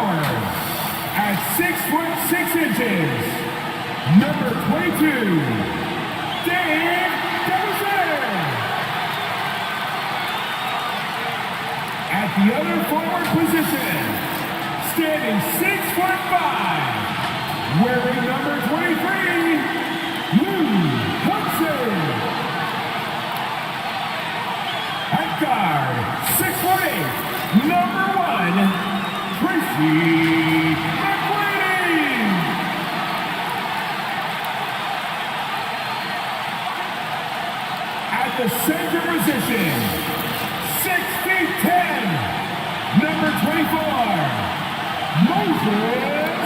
forward, at 6'6", number 22, Dave Jefferson. At the other forward position, standing 6'5", wearing number 23, Hudson. At guard, 6'8", number 1, Tracy McGrady. At the center position, 6'10", number 24, Moses.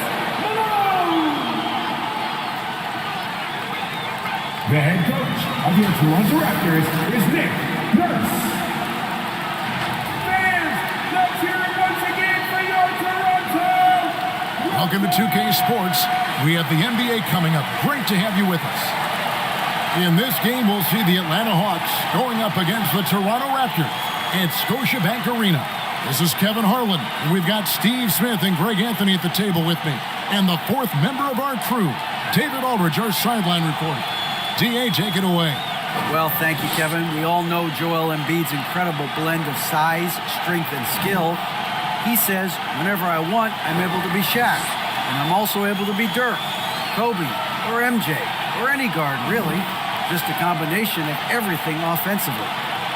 The head coach of your Toronto Raptors is Nick Nurse. Fans, let's hear it once again for your Toronto. Welcome to 2K Sports. We have the NBA coming up. Great to have you with us. In this game, we'll see the Atlanta Hawks going up against the Toronto Raptors at Scotiabank Arena. This is Kevin Harlan. We've got Steve Smith and Greg Anthony at the table with me. And the fourth member of our crew, David Aldridge, our sideline reporter. DA, take it away. Well, thank you, Kevin. We all know Joel Embiid's incredible blend of size, strength, and skill. He says, whenever I want, I'm able to be Shaq. And I'm also able to be Dirk, Kobe, or MJ, or any guard, really. Just a combination of everything offensively.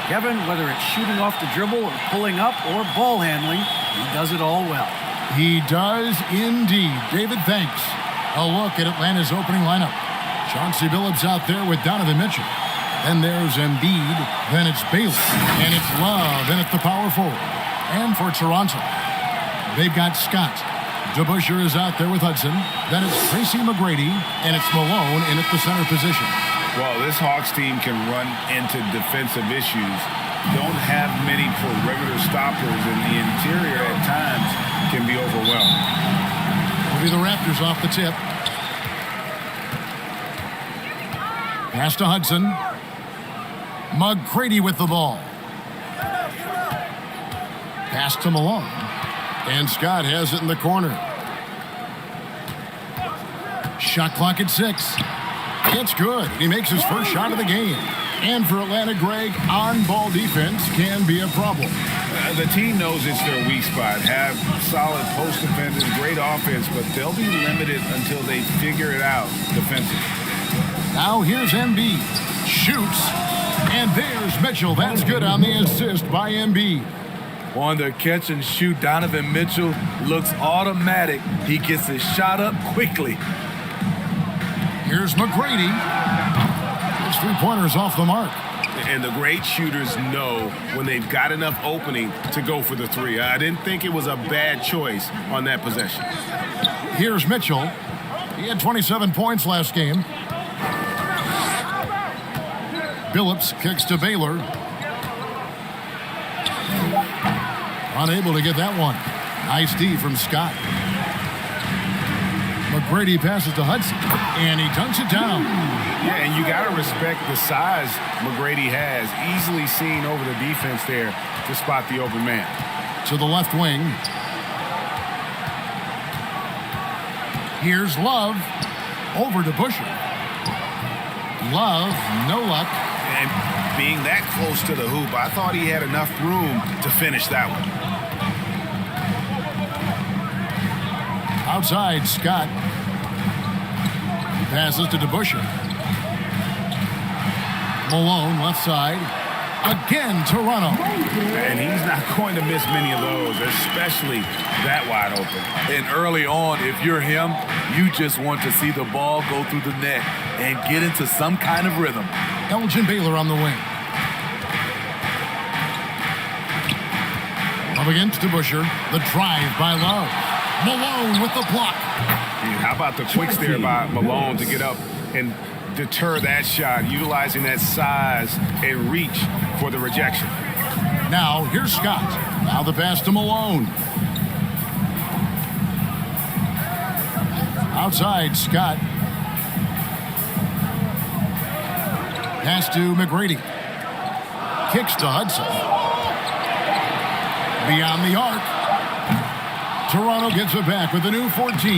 Kevin, whether it's shooting off the dribble or pulling up or ball handling, he does it all well. He does indeed. David, thanks. A look at Atlanta's opening lineup. Chauncey Billups out there with Donovan Mitchell. Then there's Embiid. Then it's Baylor. And it's Love. And it's the power forward. And for Toronto, they've got Scott. DeBusschere is out there with Hudson. Then it's Tracy McGrady. And it's Malone in at the center position. Well, this Hawks team can run into defensive issues. Don't have many perimeter stoppers, and the interior at times can be overwhelmed. It'll be the Raptors off the tip. Pass to Hudson. McGrady with the ball. Pass to Malone. And Scott has it in the corner. Shot clock at 6. It's good. He makes his first shot of the game. And for Atlanta, Greg, on-ball defense can be a problem. The team knows it's their weak spot. Have solid post defenders, great offense, but they'll be limited until they figure it out defensively. Now here's Embiid. Shoots. And there's Mitchell. That's good on the assist by Embiid. On the catch and shoot, Donovan Mitchell looks automatic. He gets his shot up quickly. Here's McGrady. His three-pointers off the mark. And the great shooters know when they've got enough opening to go for the three. I didn't think it was a bad choice on that possession. Here's Mitchell. He had 27 points last game. Billups kicks to Baylor. Unable to get that one. Nice D from Scott. McGrady passes to Hudson, and he dunks it down. Yeah, and you got to respect the size McGrady has. Easily seen over the defense there to spot the open man. To the left wing. Here's Love. Over to Busher. Love, no luck. And being that close to the hoop, I thought he had enough room to finish that one. Outside, Scott. He passes to DeBusschere. Malone, left side. Again, Toronto. And he's not going to miss many of those, especially that wide open. And early on, if you're him, you just want to see the ball go through the net and get into some kind of rhythm. Elgin Baylor on the wing. Up against DeBusschere. The drive by Love. Malone with the block. How about the quicks there by Malone to get up and deter that shot, utilizing that size and reach for the rejection. Now, here's Scott. Now the pass to Malone. Outside, Scott. Pass to McGrady. Kicks to Hudson. Beyond the arc. Toronto gets it back with a new 14.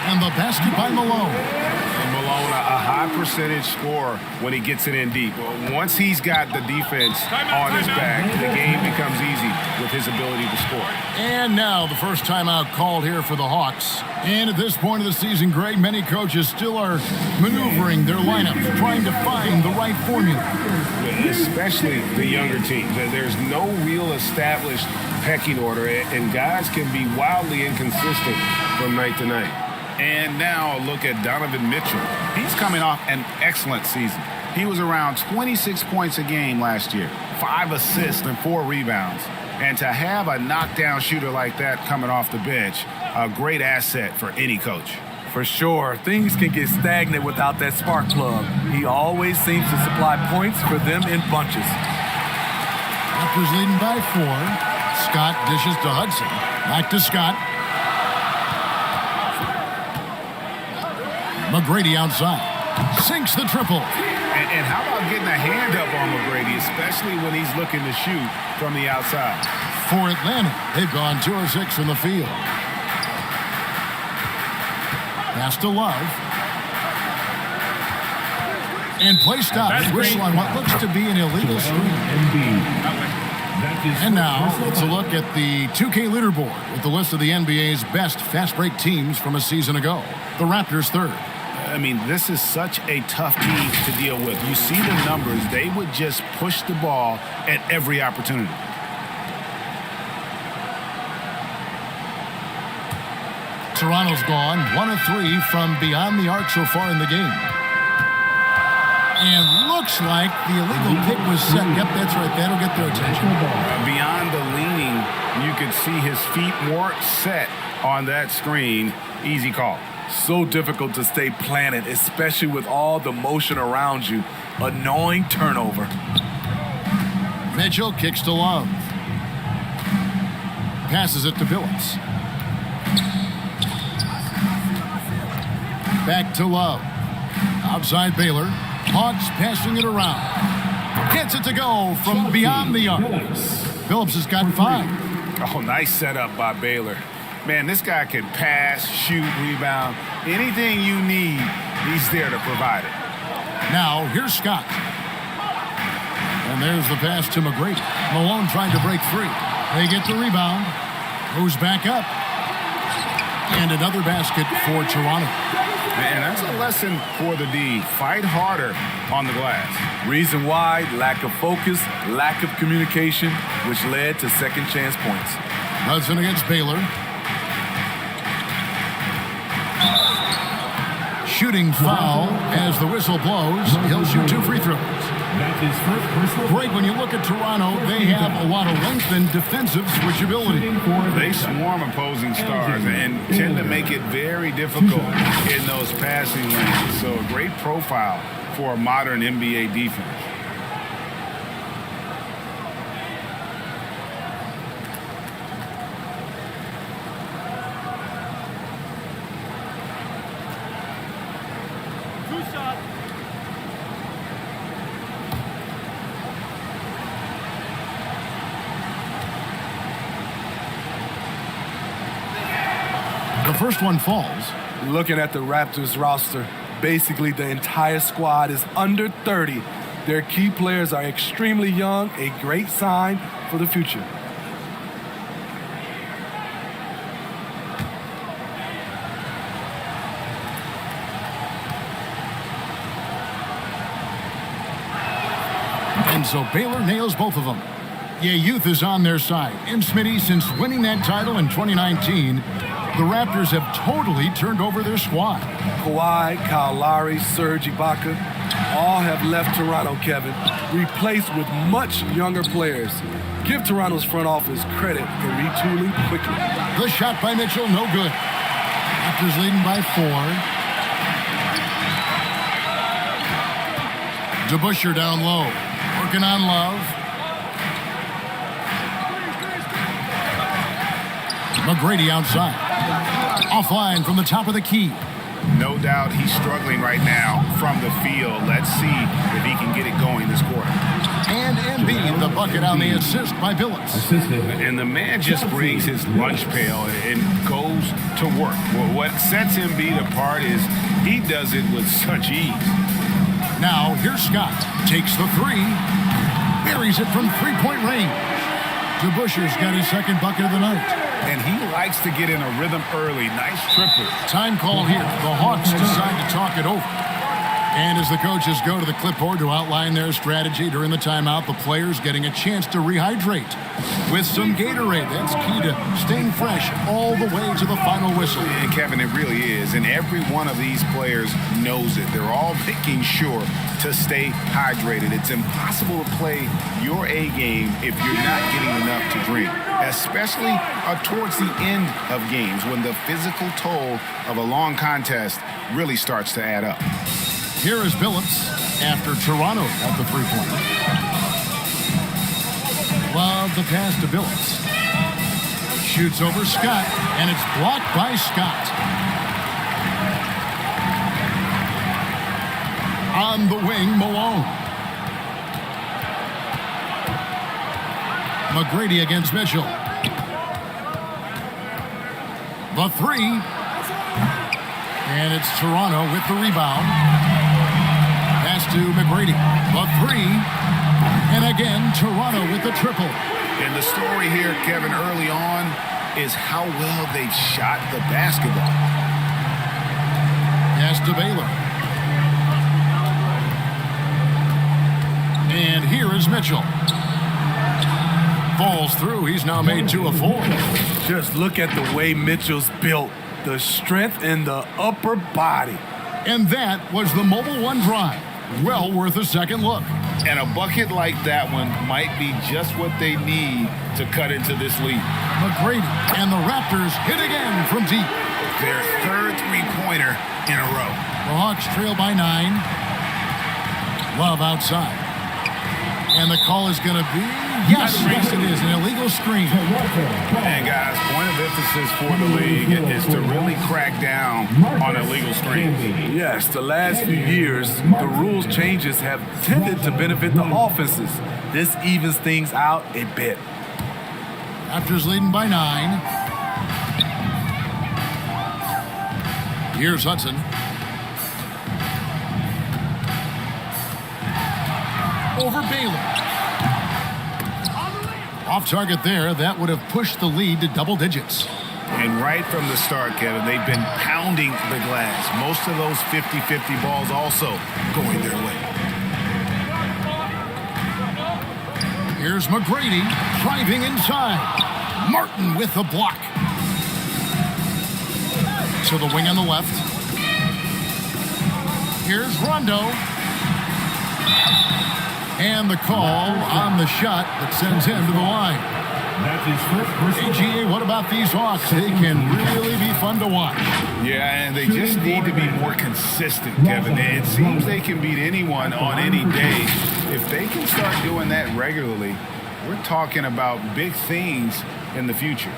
And the basket by Malone. And Malone, a high percentage scorer when he gets it in deep. Once he's got the defense on his back, the game becomes easy with his ability to score. And now the first timeout called here for the Hawks. And at this point of the season, Greg, many coaches still are maneuvering their lineups, trying to find the right formula. Especially the younger teams. There's no real established pecking order, and guys can be wildly inconsistent from night to night. And now a look at Donovan Mitchell. He's coming off an excellent season. He was around 26 points a game last year, 5 assists and 4 rebounds. And to have a knockdown shooter like that coming off the bench, a great asset for any coach. For sure, things can get stagnant without that spark plug. He always seems to supply points for them in bunches. Raptors leading by 4. Scott dishes to Hudson. Back to Scott. McGrady outside. Sinks the triple. And how about getting a hand up on McGrady, especially when he's looking to shoot from the outside? For Atlanta, they've gone 2 of 6 from the field. Pass to Love. And play stops. Whistle on what looks to be an illegal screen. And now, it's a look at the 2K leaderboard with the list of the NBA's best fast break teams from a season ago. The Raptors third. I mean, this is such a tough team to deal with. You see the numbers. They would just push the ball at every opportunity. Toronto's gone 1 of 3 from beyond the arc so far in the game. And looks like the illegal pick was set. Yep, that's right. That'll get their attention. Beyond the leaning, you could see his feet weren't set on that screen. Easy call. So difficult to stay planted, especially with all the motion around you. Annoying turnover. Mitchell kicks to Love. Passes it to Phillips. Back to Love. Outside Baylor. Hawks passing it around. Gets it to go from beyond the arc. Phillips has got 5. Oh, nice setup by Baylor. Man, this guy can pass, shoot, rebound. Anything you need, he's there to provide it. Now, here's Scott. And there's the pass to McGrady. Malone trying to break free. They get the rebound. Moves back up. And another basket for Toronto. And that's a lesson for the D. Fight harder on the glass. Reason why, lack of focus, lack of communication, which led to second chance points. Hudson against Baylor. Shooting foul as the whistle blows. He'll shoot 2 free throws. Greg, when you look at Toronto, they have a lot of length and defensive switchability. They swarm opposing stars and tend to make it very difficult in those passing lanes. So a great profile for a modern NBA defense. The first one falls. Looking at the Raptors roster, basically the entire squad is under 30. Their key players are extremely young, a great sign for the future. And so Baylor nails both of them. Yeah, youth is on their side. And Smitty, since winning that title in 2019, the Raptors have totally turned over their squad. Kawhi, Kyle Lowry, Serge Ibaka, all have left Toronto, Kevin, replaced with much younger players. Give Toronto's front office credit for retooling quickly. The shot by Mitchell, no good. Raptors leading by 4. DeBusschere down low. Working on Love. McGrady outside. Offline from the top of the key. No doubt he's struggling right now from the field. Let's see if he can get it going this quarter. And Embiid, the bucket on the assist by Billups. And the man just brings his lunch pail and goes to work. Well, what sets Embiid apart is he does it with such ease. Now, here's Scott. Takes the three. Buries it from three-point range. DeBusschere's got his second bucket of the night. And he likes to get in a rhythm early. Nice triple. Time call here. The Hawks decide to talk it over. And as the coaches go to the clipboard to outline their strategy during the timeout, the players getting a chance to rehydrate with some Gatorade. That's key to staying fresh all the way to the final whistle. And Kevin, it really is. And every one of these players knows it. They're all making sure to stay hydrated. It's impossible to play your A game if you're not getting enough to drink, especially towards the end of games when the physical toll of a long contest really starts to add up. Here is Billups after Toronto at the three-pointer. Love the pass to Billups. Shoots over Scott, and it's blocked by Scott. On the wing, Malone. McGrady against Mitchell. The three. And it's Toronto with the rebound. Pass to McGrady. The three. And again, Toronto with the triple. And the story here, Kevin, early on is how well they've shot the basketball. Pass to Baylor. And here is Mitchell. Falls through. He's now made 2 of 4. Just look at the way Mitchell's built. The strength in the upper body. And that was the Mobile One drive. Well worth a second look. And a bucket like that one might be just what they need to cut into this lead. McGrady and the Raptors hit again from deep. Their third three-pointer in a row. The Hawks trail by 9. Love outside. And the call is going to be, yes, it is, an illegal screen. And guys, point of emphasis for the league is to really crack down on illegal screens. Yes, the last few years, the rules changes have tended to benefit the offenses. This evens things out a bit. Raptors leading by 9. Here's Hudson. Over Baylor. Off target there. That would have pushed the lead to double digits. And right from the start, Kevin, they've been pounding the glass. Most of those 50-50 balls also going their way. Here's McGrady driving inside. Martin with the block. To the wing on the left. Here's Rondo. And the call on the shot that sends him to the line. AGA, what about these Hawks? They can really be fun to watch. Yeah, and they just need to be more consistent, Kevin. It seems they can beat anyone on any day. If they can start doing that regularly, we're talking about big things in the future.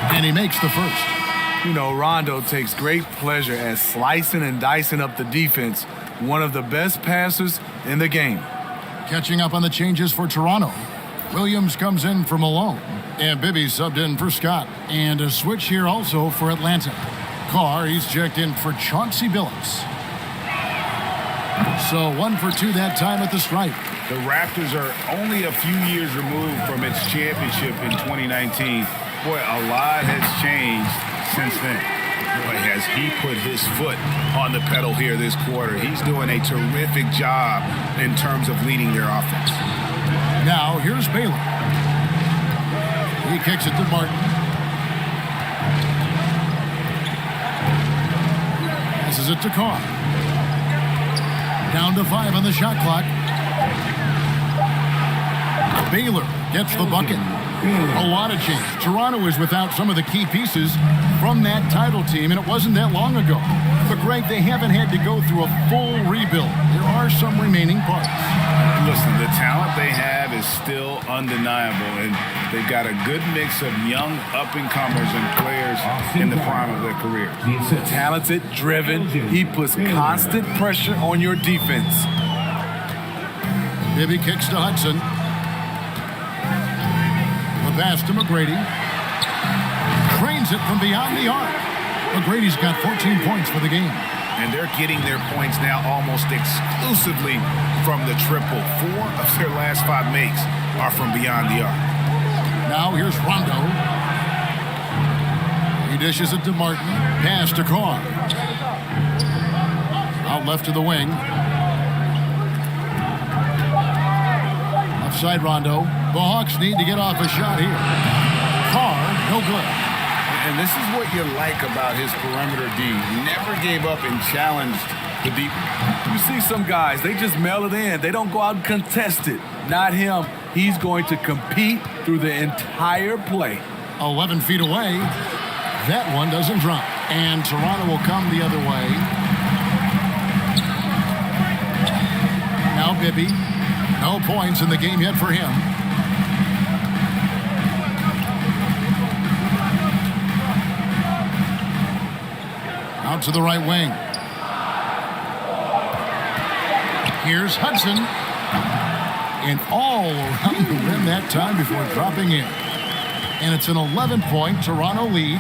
And he makes the first. You know, Rondo takes great pleasure at slicing and dicing up the defense. One of the best passers in the game. Catching up on the changes for Toronto. Williams comes in for Malone. And Bibby subbed in for Scott. And a switch here also for Atlanta. Carr, he's checked in for Chauncey Billups. So 1 for 2 that time at the stripe. The Raptors are only a few years removed from its championship in 2019. Boy, a lot has changed since then. Boy, has he put his foot on the pedal here this quarter. He's doing a terrific job in terms of leading their offense. Now, here's Baylor. He kicks it to Martin. Passes it to Carr. Down to 5 on the shot clock. Baylor gets the bucket. A lot of change. Toronto is without some of the key pieces from that title team, and it wasn't that long ago. But, Greg, they haven't had to go through a full rebuild. There are some remaining parts. Listen, the talent they have is still undeniable, and they've got a good mix of young up-and-comers and players in the prime of their career. Talented, driven. He puts constant pressure on your defense. Bibby kicks to Hudson. The pass to McGrady. Trains it from beyond the arc. McGrady's got 14 points for the game. And they're getting their points now almost exclusively from the triple. 4 of their last 5 makes are from beyond the arc. Now here's Rondo. He dishes it to Martin. Pass to Carr. Out left to the wing. Offside Rondo. The Hawks need to get off a shot here. Carr, no good. And this is what you like about his perimeter D. He never gave up and challenged the deep. You see some guys, they just mail it in. They don't go out and contest it. Not him. He's going to compete through the entire play. 11 feet away. That one doesn't drop. And Toronto will come the other way. Now Bibby. No points in the game yet for him. Out to the right wing. Here's Hudson. And all around the rim that time before dropping in. And it's an 11-point Toronto lead.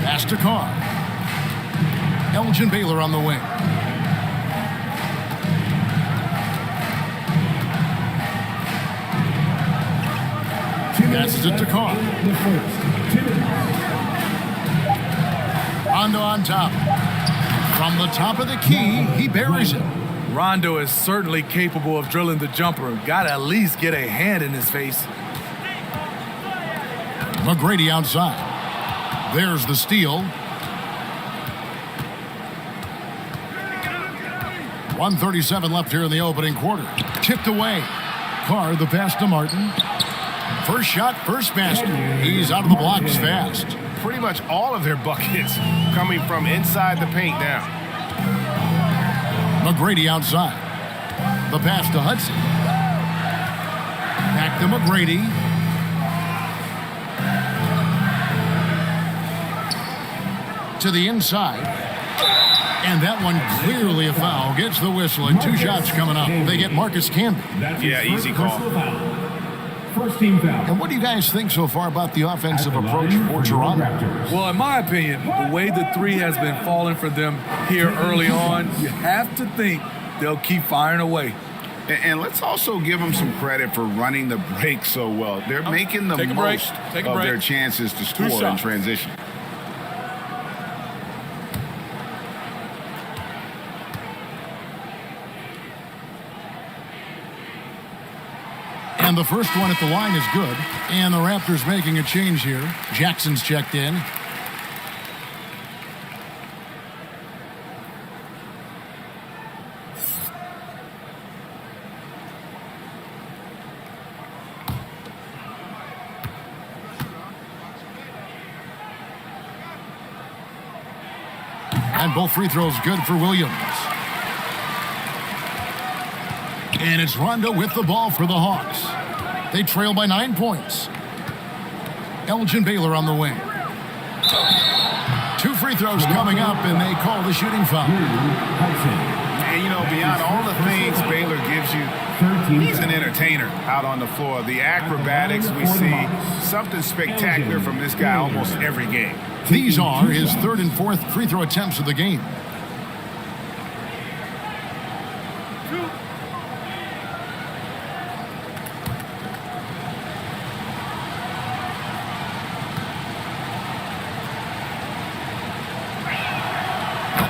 Pass to Carr. Elgin Baylor on the wing. Passes it to Carr. Rondo on top. From the top of the key, he buries it. Rondo is certainly capable of drilling the jumper. Got to at least get a hand in his face. McGrady outside. There's the steal. 1:37 left here in the opening quarter. Tipped away. Carr, the pass to Martin. First shot, first basket. He's out of the blocks fast. Pretty much all of their buckets coming from inside the paint now. McGrady outside. The pass to Hudson. Back to McGrady. To the inside. And that one clearly a foul. Gets the whistle and 2 shots coming up. They get Marcus Camby. Yeah, easy call. First team foul. And what do you guys think so far about the offensive approach for Toronto? Well, in my opinion, the way the 3 has been falling for them here early on, you have to think they'll keep firing away. And let's also give them some credit for running the break so well. They're making the most of their chances to score in transition. And the first one at the line is good. And the Raptors making a change here. Jackson's checked in. And both free throws good for Williams. And it's Rondo with the ball for the Hawks. They trail by 9 points. Elgin Baylor on the wing. 2 free throws coming up, and they call the shooting foul. And, you know, beyond all the things Baylor gives you, he's an entertainer out on the floor. The acrobatics we see, something spectacular from this guy almost every game. These are his 3rd and 4th free throw attempts of the game.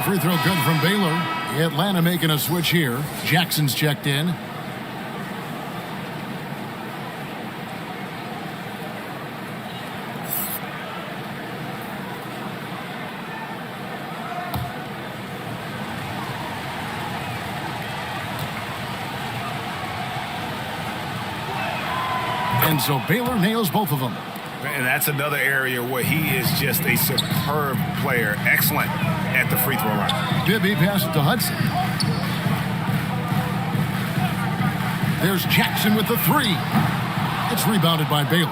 Free throw good from Baylor. Atlanta making a switch here. Jackson's checked in. And so Baylor nails both of them. And that's another area where he is just a superb player. Excellent at the free throw line. Bibby passes to Hudson. There's Jackson with the three. It's rebounded by Baylor.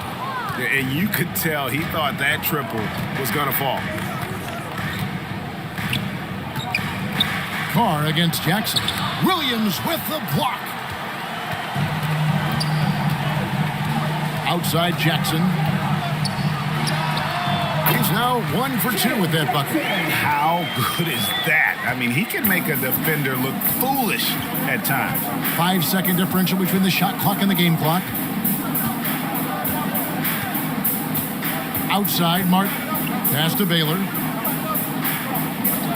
And you could tell he thought that triple was going to fall. Carr against Jackson. Williams with the block. Outside Jackson. He's now 1 for 2 with that bucket. How good is that? I mean, he can make a defender look foolish at times. 5-second differential between the shot clock and the game clock. Outside, Martin. Pass to Baylor.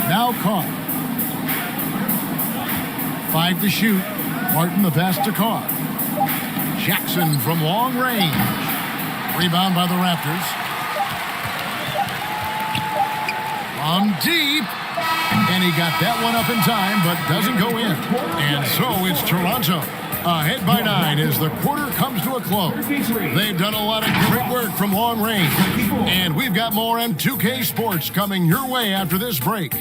Now Carr. 5 to shoot. Martin the pass to Carr. Jackson from long range. Rebound by the Raptors. From deep. And he got that one up in time, but doesn't go in. And so it's Toronto ahead by 9 as the quarter comes to a close. They've done a lot of great work from long range. And we've got more M2K Sports coming your way after this break.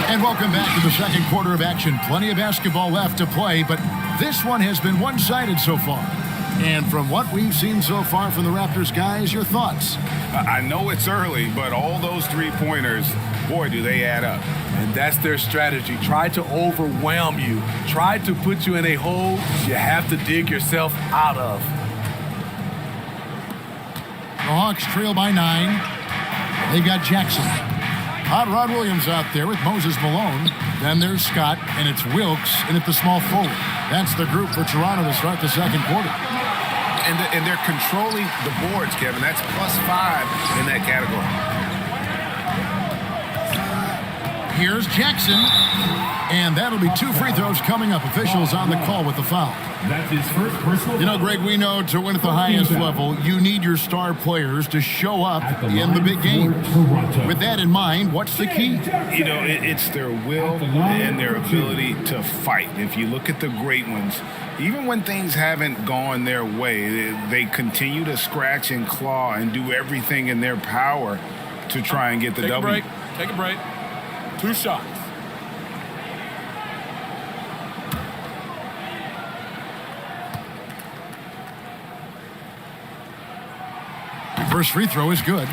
And welcome back to the second quarter of action. Plenty of basketball left to play, but this one has been one-sided so far. And from what we've seen so far from the Raptors, guys, your thoughts? I know it's early, but all those three-pointers, boy, do they add up. And that's their strategy. Try to overwhelm you. Try to put you in a hole you have to dig yourself out of. The Hawks trail by 9. They've got Jackson. Hot Rod Williams out there with Moses Malone. Then there's Scott, and it's Wilkes, and at the small forward. That's the group for Toronto to start the second quarter. And they're controlling the boards, Kevin. That's +5 in that category. Here's Jackson. And that'll be 2 free throws coming up. Officials on the call with the foul. That's his first personal. You know, Greg, we know to win at the highest level, you need your star players to show up in the big games. With that in mind, what's the key? You know, it's their will and their ability to fight. If you look at the great ones, even when things haven't gone their way, they continue to scratch and claw and do everything in their power to try and get the W. Take a break. 2 shots. First free throw is good.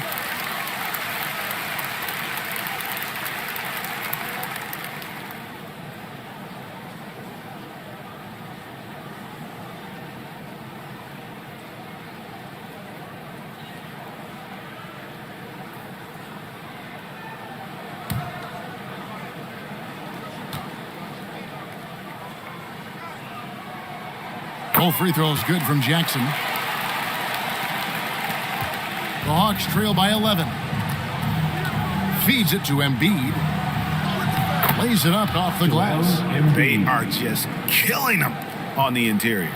Both free throws good from Jackson. The Hawks trail by 11. Feeds it to Embiid. Lays it up off the glass. They are just killing them on the interior.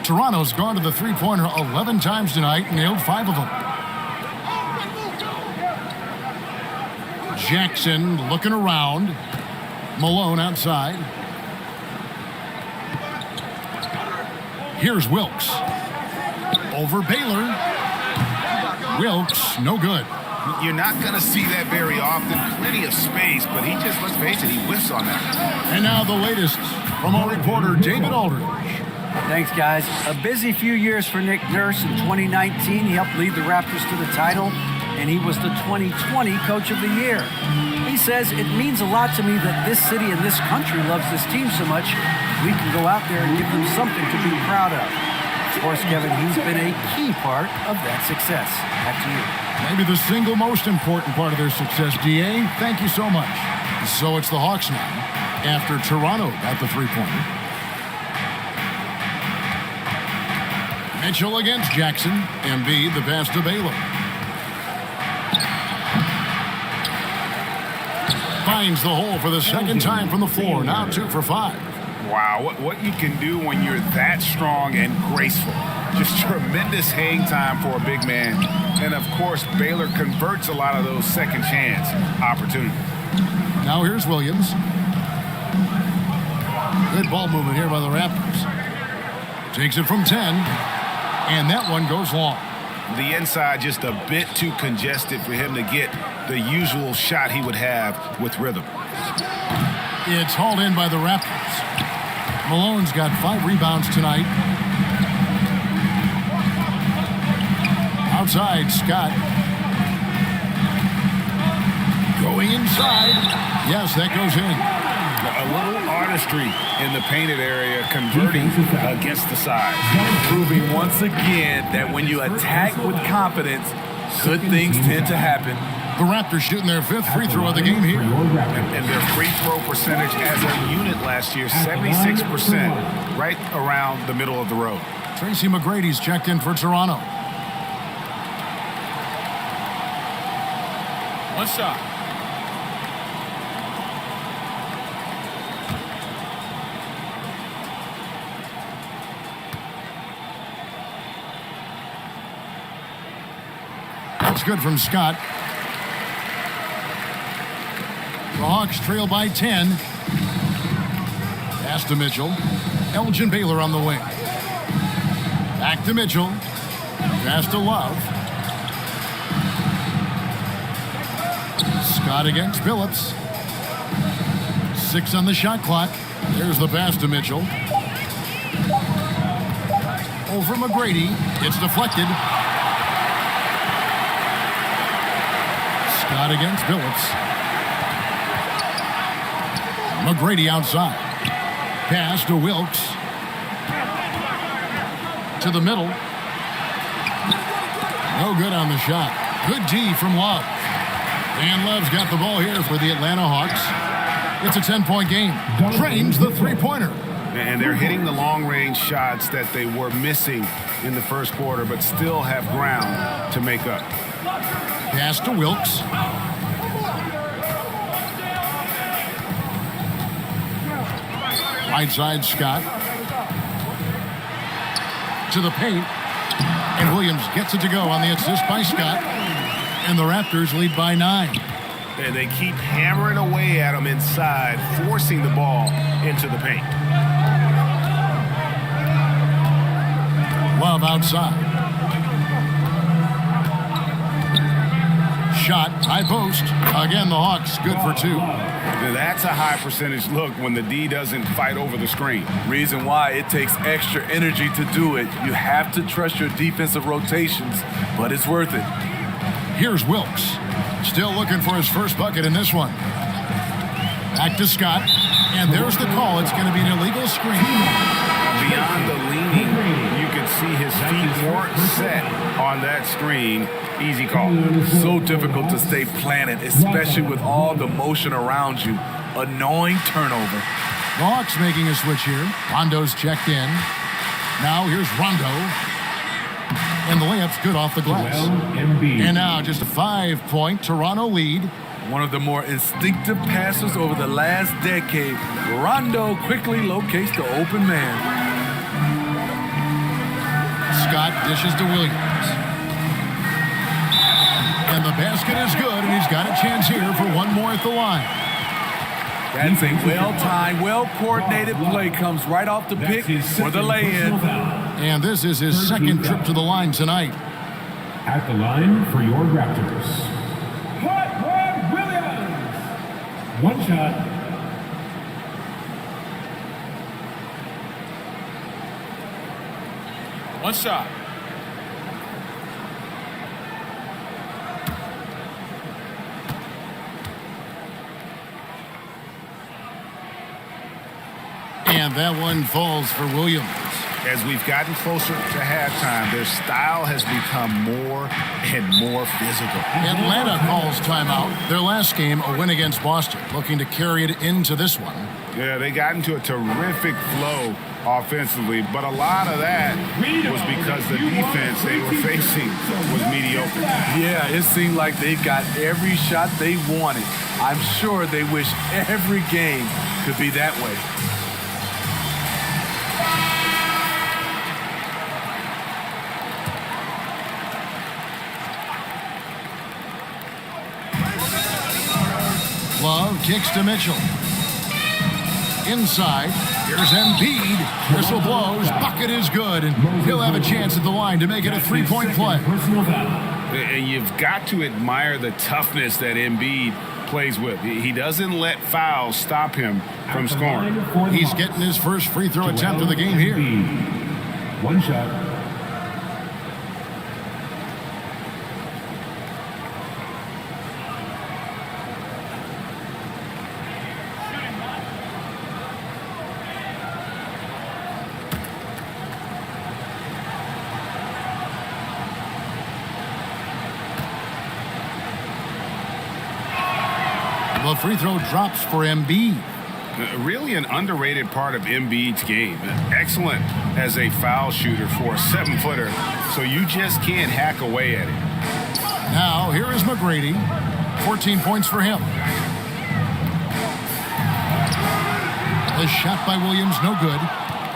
Toronto's gone to the three-pointer 11 times tonight, nailed 5 of them. Jackson looking around. Malone outside. Here's Wilkes. Over Baylor. Wilkes, no good. You're not going to see that very often. Plenty of space, but he just, let's face it, he whiffs on that. And now the latest from our reporter, David Aldridge. Thanks, guys. A busy few years for Nick Nurse. In 2019, he helped lead the Raptors to the title, and he was the 2020 Coach of the Year. He says, it means a lot to me that this city and this country loves this team so much. We can go out there and give them something to be proud of. Of course, Kevin, he's been a key part of that success. Back to you. Maybe the single most important part of their success, D.A. Thank you so much. So it's the Hawks now, after Toronto got the three-pointer. Mitchell against Jackson. Embiid, the pass to Baylor. Finds the hole for the second time from the floor. Now 2 for 5. Wow, what you can do when you're that strong and graceful. Just tremendous hang time for a big man. And, of course, Baylor converts a lot of those second chance opportunities. Now here's Williams. Good ball movement here by the Raptors. Takes it from 10, and that one goes long. The inside just a bit too congested for him to get the usual shot he would have with rhythm. It's hauled in by the Raptors. Malone's got 5 rebounds tonight. Outside, Scott. Going inside. Yes, that goes in. A little artistry in the painted area, converting against the side. Proving once again that when you attack with confidence, good things tend to happen. The Raptors shooting their 5th free throw of the game here. And their free throw percentage as a unit last year, 76%, right around the middle of the road. Tracy McGrady's checked in for Toronto. One shot. That's good from Scott. The Hawks trail by 10. Pass to Mitchell. Elgin Baylor on the wing. Back to Mitchell. Pass to Love. Scott against Phillips. 6 on the shot clock. There's the pass to Mitchell. Over McGrady. It's deflected. Scott against Phillips. McGrady outside. Pass to Wilkes. To the middle. No good on the shot. Good D from Love. And Love's got the ball here for the Atlanta Hawks. It's a 10-point game. Drains the three-pointer. And they're hitting the long-range shots that they were missing in the first quarter, but still have ground to make up. Pass to Wilkes. Right side, Scott. To the paint. And Williams gets it to go on the assist by Scott. And the Raptors lead by 9. And they keep hammering away at them inside, forcing the ball into the paint. Love outside. Shot, high post. Again, the Hawks good for 2. Now that's a high percentage look when the D doesn't fight over the screen. Reason why it takes extra energy to do it. You have to trust your defensive rotations, but it's worth it. Here's Wilkes. Still looking for his first bucket in this one. Back to Scott. And there's the call. It's going to be an illegal screen. Beyond the leaning, you could see his feet weren't set on that screen. Easy call. So difficult to stay planted, especially with all the motion around you. Annoying turnover. The Hawks making a switch here. Rondo's checked in. Now here's Rondo. And the layup's good off the glass. And now just a 5-point Toronto lead. One of the more instinctive passes over the last decade. Rondo quickly locates the open man. Scott dishes to Williams. And the basket is good, and he's got a chance here for one more at the line. That's a well-timed, well-coordinated play. Comes right off the pick for the lay-in. And this is his second trip to the line tonight. At the line for your Raptors, Williams. One shot. One shot. And that one falls for Williams. As we've gotten closer to halftime, their style has become more and more physical. Atlanta calls timeout. Their last game, a win against Boston, looking to carry it into this one. Yeah, they got into a terrific flow offensively, but a lot of that was because the defense they were facing was mediocre. Yeah, it seemed like they got every shot they wanted. I'm sure they wish every game could be that way. Love kicks to Mitchell. Inside, here's Embiid. Whistle blows, bucket is good, and he'll have a chance at the line to make it a three-point play. Personal foul. And you've got to admire the toughness that Embiid plays with. He doesn't let fouls stop him from scoring. He's getting his first free throw attempt of the game here. One shot. The free throw drops for Embiid. Really an underrated part of Embiid's game. Excellent as a foul shooter for a 7-footer, so you just can't hack away at it. Now, here is McGrady. 14 points for him. The shot by Williams, no good.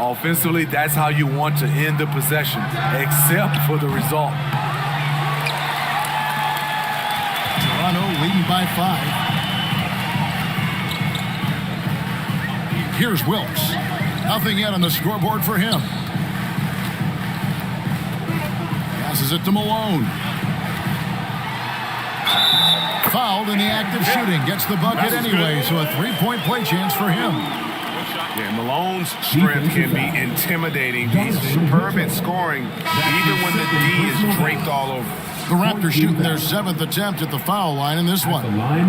Offensively, that's how you want to end the possession, except for the result. Toronto leading by 5. Here's Wilkes. Nothing yet on the scoreboard for him. Passes it to Malone. Fouled in the act of shooting. Gets the bucket anyway, so a three-point play chance for him. Yeah, Malone's strength can be intimidating. He's superb at scoring, even when the D is draped all over. The Raptors shooting their 7th attempt at the foul line in this one.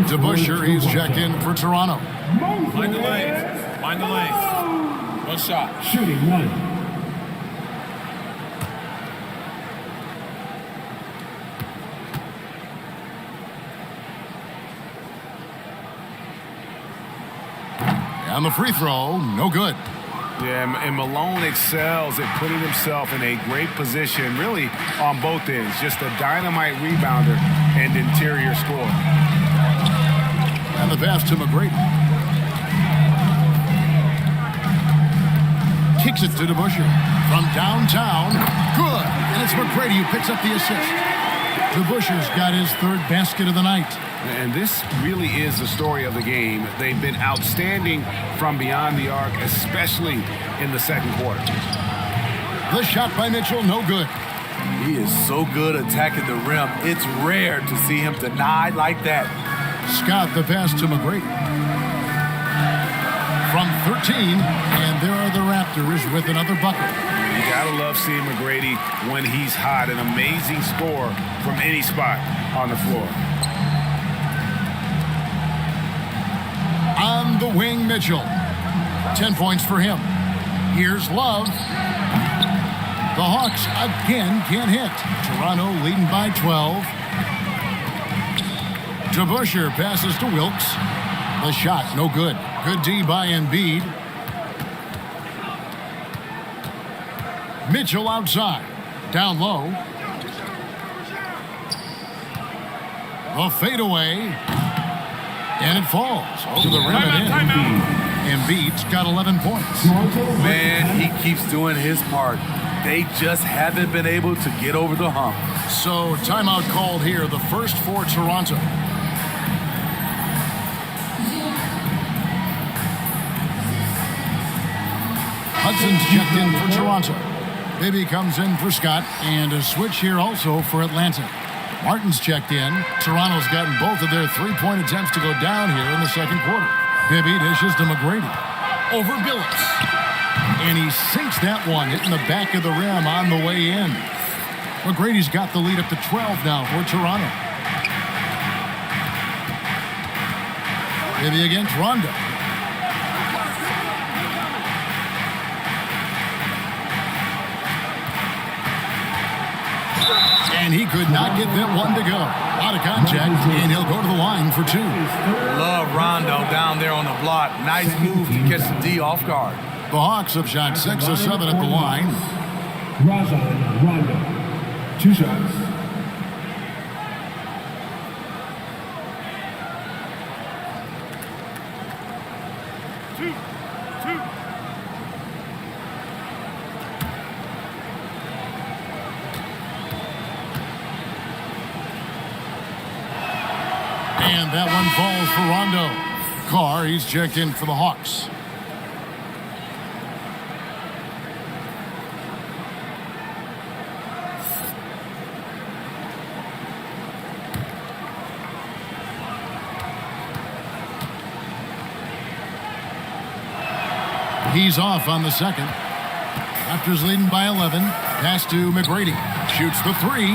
DeBusschere, he's checked in for Toronto. Mind the lanes. Mind the lanes. One shot. Shooting one. And the free throw, no good. Yeah, and Malone excels at putting himself in a great position, really on both ends. Just a dynamite rebounder and interior scorer. And the pass to McGrady. Kicks it to DeBusschere from downtown. Good. And it's McGrady who picks up the assist. DeBusschere's got his 3rd basket of the night. And this really is the story of the game. They've been outstanding from beyond the arc, especially in the second quarter. The shot by Mitchell, no good. He is so good attacking the rim. It's rare to see him denied like that. Scott, the pass to McGrady. From 13, and there are the Raptors with another bucket. You gotta love seeing McGrady when he's hot. An amazing score from any spot on the floor. On the wing, Mitchell. 10 points for him. Here's Love. The Hawks again can't hit. Toronto leading by 12. DeBusschere passes to Wilkes. The shot, no good. Good D by Embiid. Mitchell outside. Down low. The fadeaway. And it falls over the rim and in. Embiid's got 11 points. Man, he keeps doing his part. They just haven't been able to get over the hump. So timeout called here, the first for Toronto. Hudson's checked in for Toronto. Bibby comes in for Scott, and a switch here also for Atlanta. Martin's checked in. Toronto's gotten both of their three-point attempts to go down here in the second quarter. Bibby dishes to McGrady. Over Billups. And he sinks that one, hitting the back of the rim on the way in. McGrady's got the lead up to 12 now for Toronto. Bibby against Rondo. And he could not get that one to go. Out of contact, and he'll go to the line for 2. Love Rondo down there on the block. Nice move to catch the D off guard. The Hawks have shot 6 of 7 at the line. Rajon Rondo. 2 shots. And that one falls for Rondo. Carr, he's checked in for the Hawks. He's off on the second. Raptors leading by 11. Pass to McGrady. Shoots the three.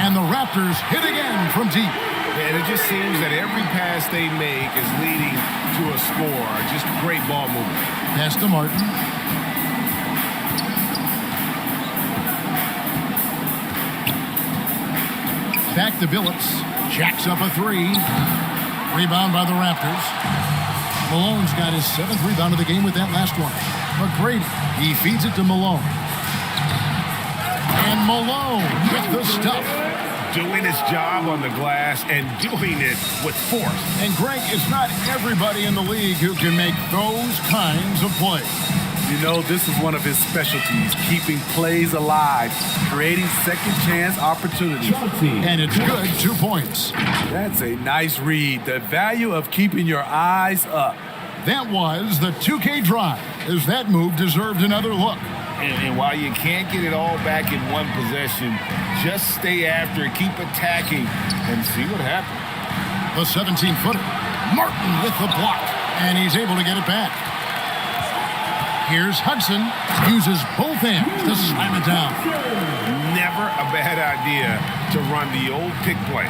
And the Raptors hit again from deep. And it just seems that every pass they make is leading to a score. Just great ball movement. Pass to Martin. Back to Billups. Jacks up a three. Rebound by the Raptors. Malone's got his 7th rebound of the game with that last one. McGrady, he feeds it to Malone. And Malone with the stuff. Doing his job on the glass and doing it with force. And Greg, it's not everybody in the league who can make those kinds of plays. You know, this is one of his specialties, keeping plays alive, creating second chance opportunities. And it's good, 2 points. That's a nice read. The value of keeping your eyes up. That was the 2K drive, as that move deserved another look. And while you can't get it all back in one possession, just stay after it, keep attacking, and see what happens. The 17-footer, Martin with the block, and he's able to get it back. Here's Hudson, uses both hands to slam it down. Never a bad idea to run the old pick play.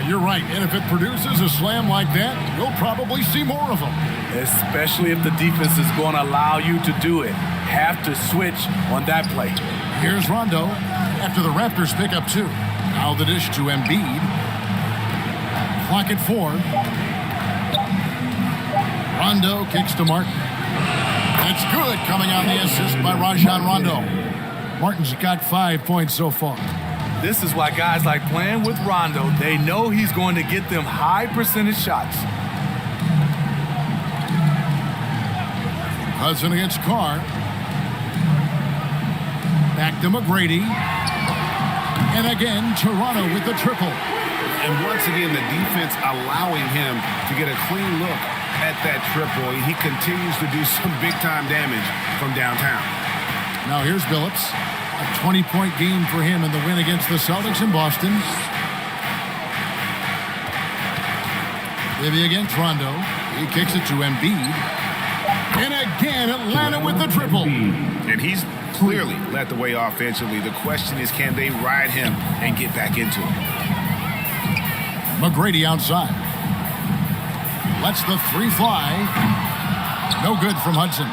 You're right. And if it produces a slam like that, you'll probably see more of them. Especially if the defense is going to allow you to do it. Have to switch on that play. Here's Rondo after the Raptors pick up 2. Now the dish to Embiid. Clock at 4. Rondo kicks to Martin. That's good, coming on the assist by Rajon Rondo. Martin's got 5 points so far. This is why guys like playing with Rondo. They know he's going to get them high percentage shots. Hudson against Carr. Back to McGrady. And again, Toronto with the triple. And once again, the defense allowing him to get a clean look at that triple. He continues to do some big-time damage from downtown. Now here's Billups. A 20-point game for him in the win against the Celtics in Boston. Bibby against Rondo. He kicks it to Embiid. And again, Atlanta with the triple. And he's clearly led the way offensively. The question is, can they ride him and get back into it? McGrady outside. Lets the three fly. No good from Hudson.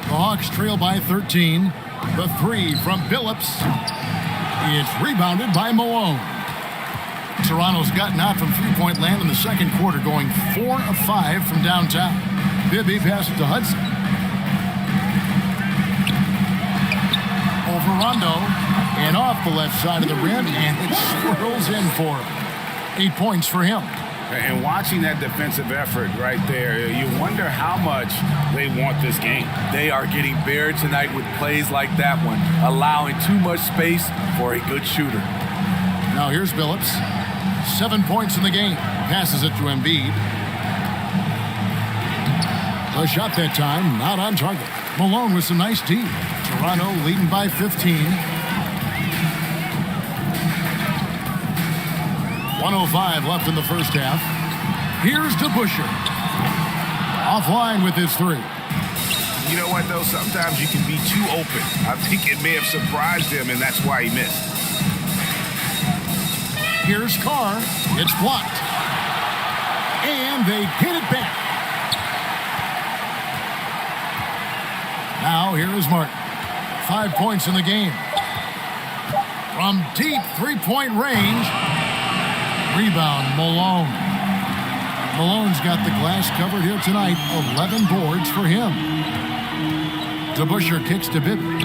The Hawks trail by 13. The three from Billups. It's rebounded by Malone. Toronto's gotten out from three-point land in the second quarter, going 4 of 5 from downtown. Bibby passes to Hudson. Over Rondo. And off the left side of the rim, and it swirls in for him. 8 points for him. And watching that defensive effort right there, you wonder how much they want this game. They are getting buried tonight with plays like that one, allowing too much space for a good shooter. Now here's Billups. 7 points in the game. Passes it to Embiid. A shot that time, not on target. Malone with some nice D. Toronto leading by 15. 1:05 left in the first half. Here's DeBusschere. Offline with his three. You know what, though? Sometimes you can be too open. I think it may have surprised him, and that's why he missed. Here's Carr. It's blocked. And they get it back. Now here is Martin. 5 points in the game. From deep three-point range. Rebound, Malone. Malone's got the glass covered here tonight. 11 boards for him. DeBusschere kicks to Bibby.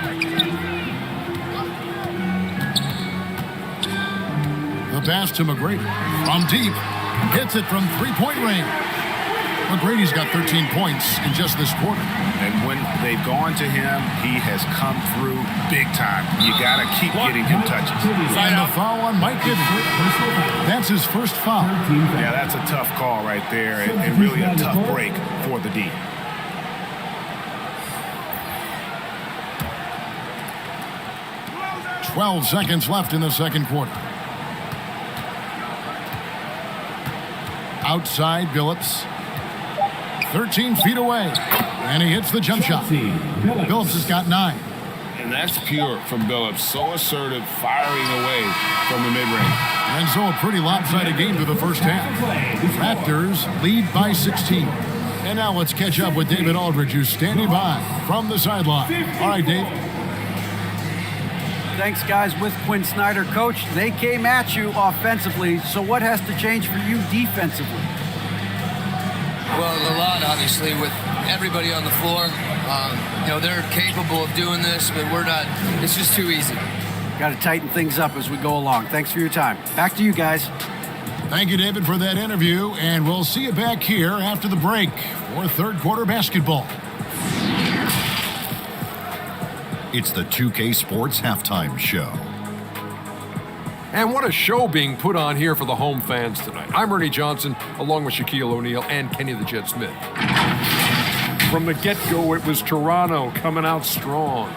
The pass to McGrady. From deep. Hits it from three-point range. McGrady's got 13 points in just this quarter. And when they've gone to him, he has come through big time. You got to keep getting him touches. And the foul on Mike Gibson. That's his first foul. Yeah, that's a tough call right there, and really a tough break for the D. "12 seconds left in the second quarter. Outside Billups. 13 feet away. And he hits the jump shot. Billups has got 9. And that's pure from Billups. So assertive, firing away from the mid-range. And so a pretty lopsided game through the first half. Raptors lead by 16. And now let's catch up with David Aldridge, who's standing by from the sideline. All right, Dave. Thanks, guys. With Quinn Snyder, Coach, they came at you offensively. So what has to change for you defensively? Well, a lot, obviously, with everybody on the floor. They're capable of doing this, but we're not. It's just too easy. Got to tighten things up as we go along. Thanks for your time. Back to you guys. Thank you, David, for that interview. And we'll see you back here after the break for third quarter basketball. It's the 2K Sports Halftime Show. And what a show being put on here for the home fans tonight. I'm Ernie Johnson, along with Shaquille O'Neal and Kenny the Jet Smith. From the get-go, it was Toronto coming out strong.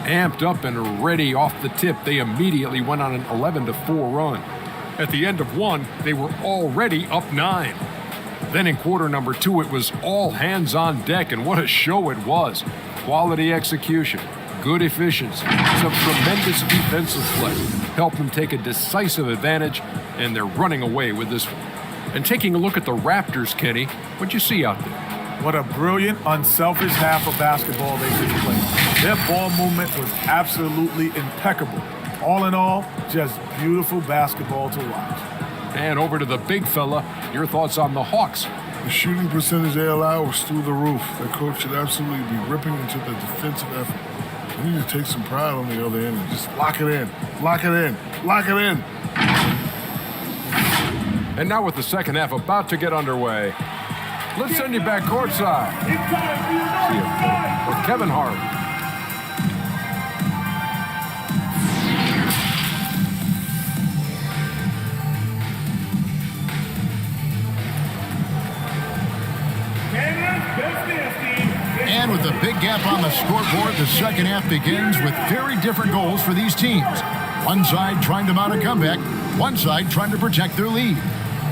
Amped up and ready off the tip, they immediately went on an 11-4 run. At the end of one, they were already up 9. Then in quarter number 2, it was all hands on deck, and what a show it was. Quality execution, good efficiency, some tremendous defensive play helped them take a decisive advantage, and they're running away with this one. And taking a look at the Raptors, Kenny, what'd you see out there? What a brilliant, unselfish half of basketball they just played. Their ball movement was absolutely impeccable. All in all, just beautiful basketball to watch. And over to the big fella, your thoughts on the Hawks. The shooting percentage they allow was through the roof. Their coach should absolutely be ripping into the defensive effort. They need to take some pride on the other end and just lock it in, lock it in, lock it in. And now with the second half about to get underway, let's send you back courtside. See you with Kevin Hart. And with a big gap on the scoreboard, the second half begins with very different goals for these teams. One side trying to mount a comeback, one side trying to protect their lead.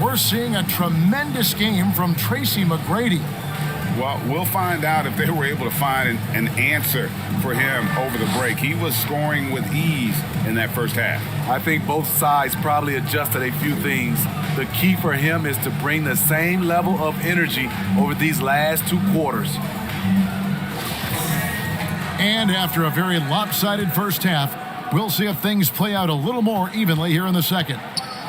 We're seeing a tremendous game from Tracy McGrady. Well, we'll find out if they were able to find an answer for him over the break. He was scoring with ease in that first half. I think both sides probably adjusted a few things. The key for him is to bring the same level of energy over these last 2 quarters. And after a very lopsided first half, we'll see if things play out a little more evenly here in the second.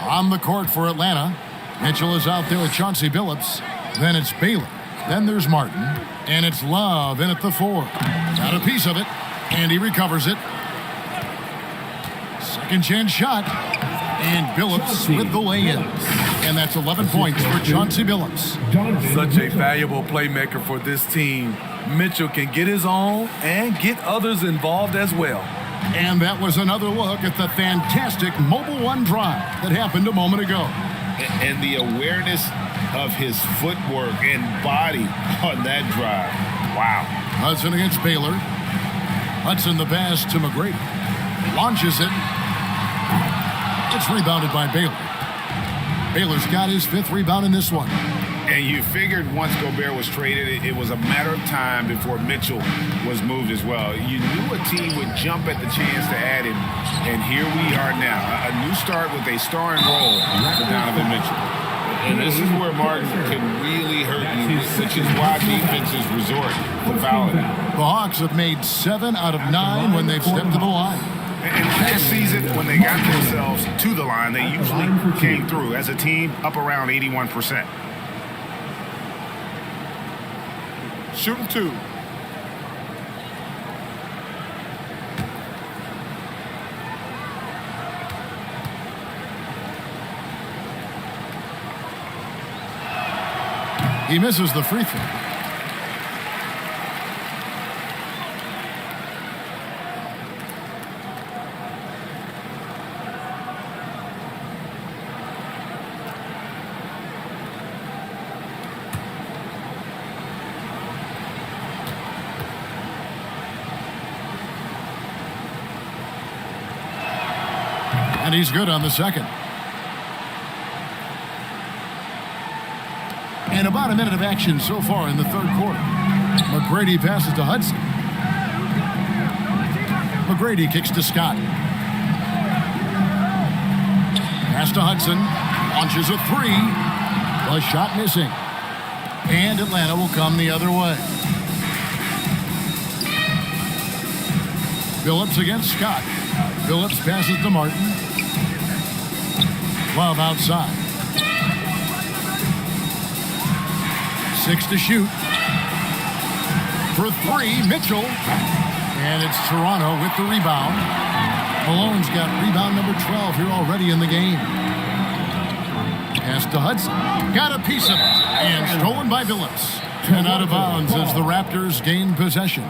On the court for Atlanta, Mitchell is out there with Chauncey Billups. Then it's Baylor. Then there's Martin. And it's Love in at the 4. Got a piece of it. And he recovers it. Second chance shot. And Billups with the lay-in. And that's 11 points for Chauncey Billups. Such a valuable playmaker for this team. Mitchell can get his own and get others involved as well. And that was another look at the fantastic Mobile One drive that happened a moment ago. And the awareness of his footwork and body on that drive. Wow. Hudson against Baylor. Hudson the pass to McGrady. Launches it. It's rebounded by Baylor. Baylor's got his 5th rebound in this one. And you figured once Gobert was traded, it was a matter of time before Mitchell was moved as well. You knew a team would jump at the chance to add him, and here we are now. A new start with a starring role for Donovan Mitchell. And this is where Martin can really hurt you, which is why defenses resort to fouling. The Hawks have made 7 out of 9 when they've stepped to the line. And last season, when they got themselves to the line, they usually came through as a team up around 81%. Shooting 2. He misses the free throw. And he's good on the second. And about a minute of action so far in the third quarter. McGrady passes to Hudson. McGrady kicks to Scott. Pass to Hudson. Launches a three. The shot missing. And Atlanta will come the other way. Phillips against Scott. Phillips passes to Martin. Love outside. 6 to shoot. For three, Mitchell. And it's Toronto with the rebound. Malone's got rebound number 12 here already in the game. Pass to Hudson. Got a piece of it. And stolen by Phillips. And out of bounds as the Raptors gain possession.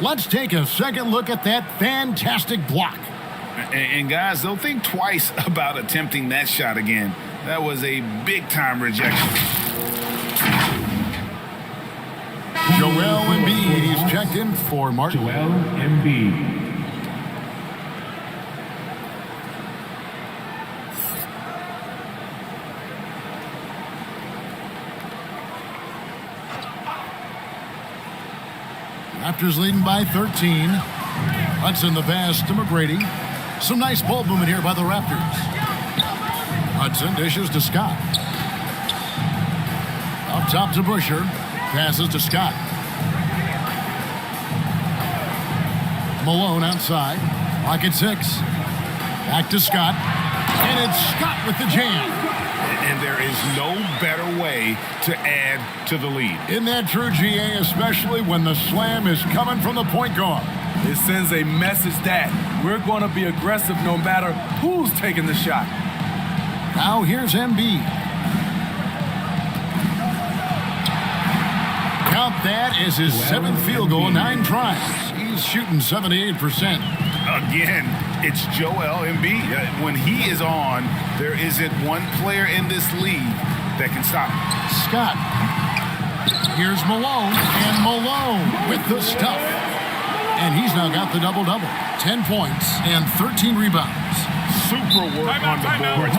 Let's take a second look at that fantastic block. And guys, don't think twice about attempting that shot again. That was a big-time rejection. Joel Embiid, he's checked in for Martin. Joel Embiid. Raptors leading by 13. Hudson the pass to McGrady. Some nice ball movement here by the Raptors. Hudson dishes to Scott. Up top to Busher. Passes to Scott. Malone outside. Lock at 6. Back to Scott. And it's Scott with the jam. And there is no better way to add to the lead. Isn't that true, GA, especially when the slam is coming from the point guard? It sends a message that we're going to be aggressive no matter who's taking the shot. Now here's Embiid. Count that as his 7th field goal in 9 tries. He's shooting 78%. Again, it's Joel Embiid. When he is on, there isn't one player in this league that can stop him. Scott. Here's Malone. And Malone with the stuff. And he's now got the double-double. 10 points and 13 rebounds. Super work on the boards.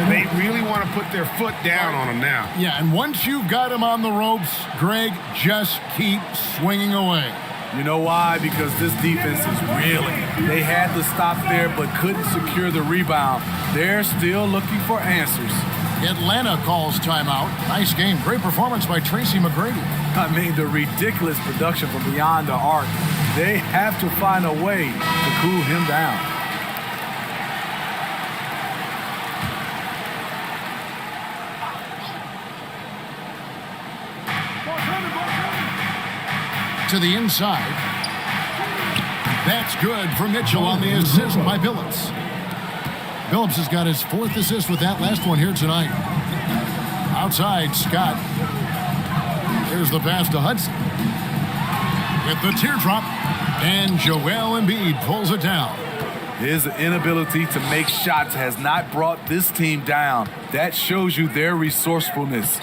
They really want to put their foot down on him now. Yeah, and once you've got him on the ropes, Greg, just keep swinging away. You know why? Because this defense is reeling. They had to stop there but couldn't secure the rebound. They're still looking for answers. Atlanta calls timeout. Nice game. Great performance by Tracy McGrady. I mean, the ridiculous production from beyond the arc. They have to find a way to cool him down. To the inside. That's good for Mitchell on the assist by Phillips. Phillips has got his 4th assist with that last one here tonight. Outside, Scott. Here's the pass to Hudson. With the teardrop. And Joel Embiid pulls it down. His inability to make shots has not brought this team down. That shows you their resourcefulness.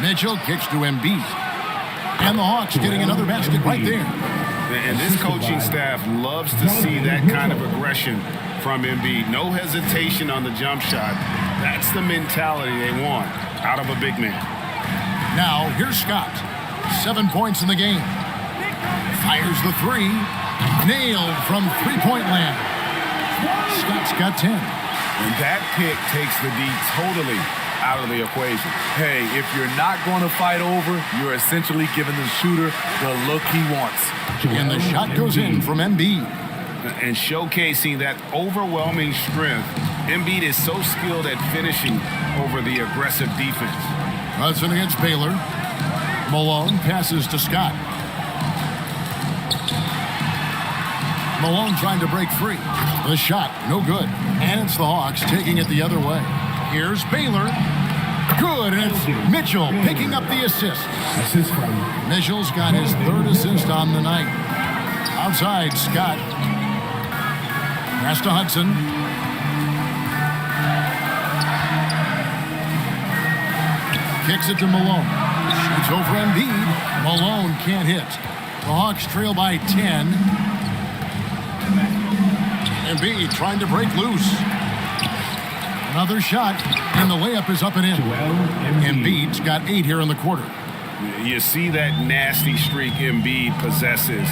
Mitchell kicks to Embiid. And the Hawks getting another basket right there. And this coaching staff loves to see that kind of aggression from Embiid. No hesitation on the jump shot. That's the mentality they want out of a big man. Now, here's Scott. 7 points in the game. Fires the three. Nailed from three-point land. Scott's got 10. And that pick takes the D totally out of the equation. Hey, if you're not going to fight over, you're essentially giving the shooter the look he wants. And the shot goes in from Embiid. And showcasing that overwhelming strength, Embiid is so skilled at finishing over the aggressive defense. Hudson against Baylor. Malone passes to Scott. Malone trying to break free. The shot, no good. And it's the Hawks taking it the other way. Here's Baylor. Good, and it's Mitchell picking up the assist. Assist from Mitchell's got his third assist on the night. Outside, Scott. Pass to Hudson. Kicks it to Malone. Shoots over Embiid. Malone can't hit. The Hawks trail by 10. Embiid trying to break loose. Another shot, and the layup is up and in. Embiid's got 8 here in the quarter. You see that nasty streak Embiid possesses.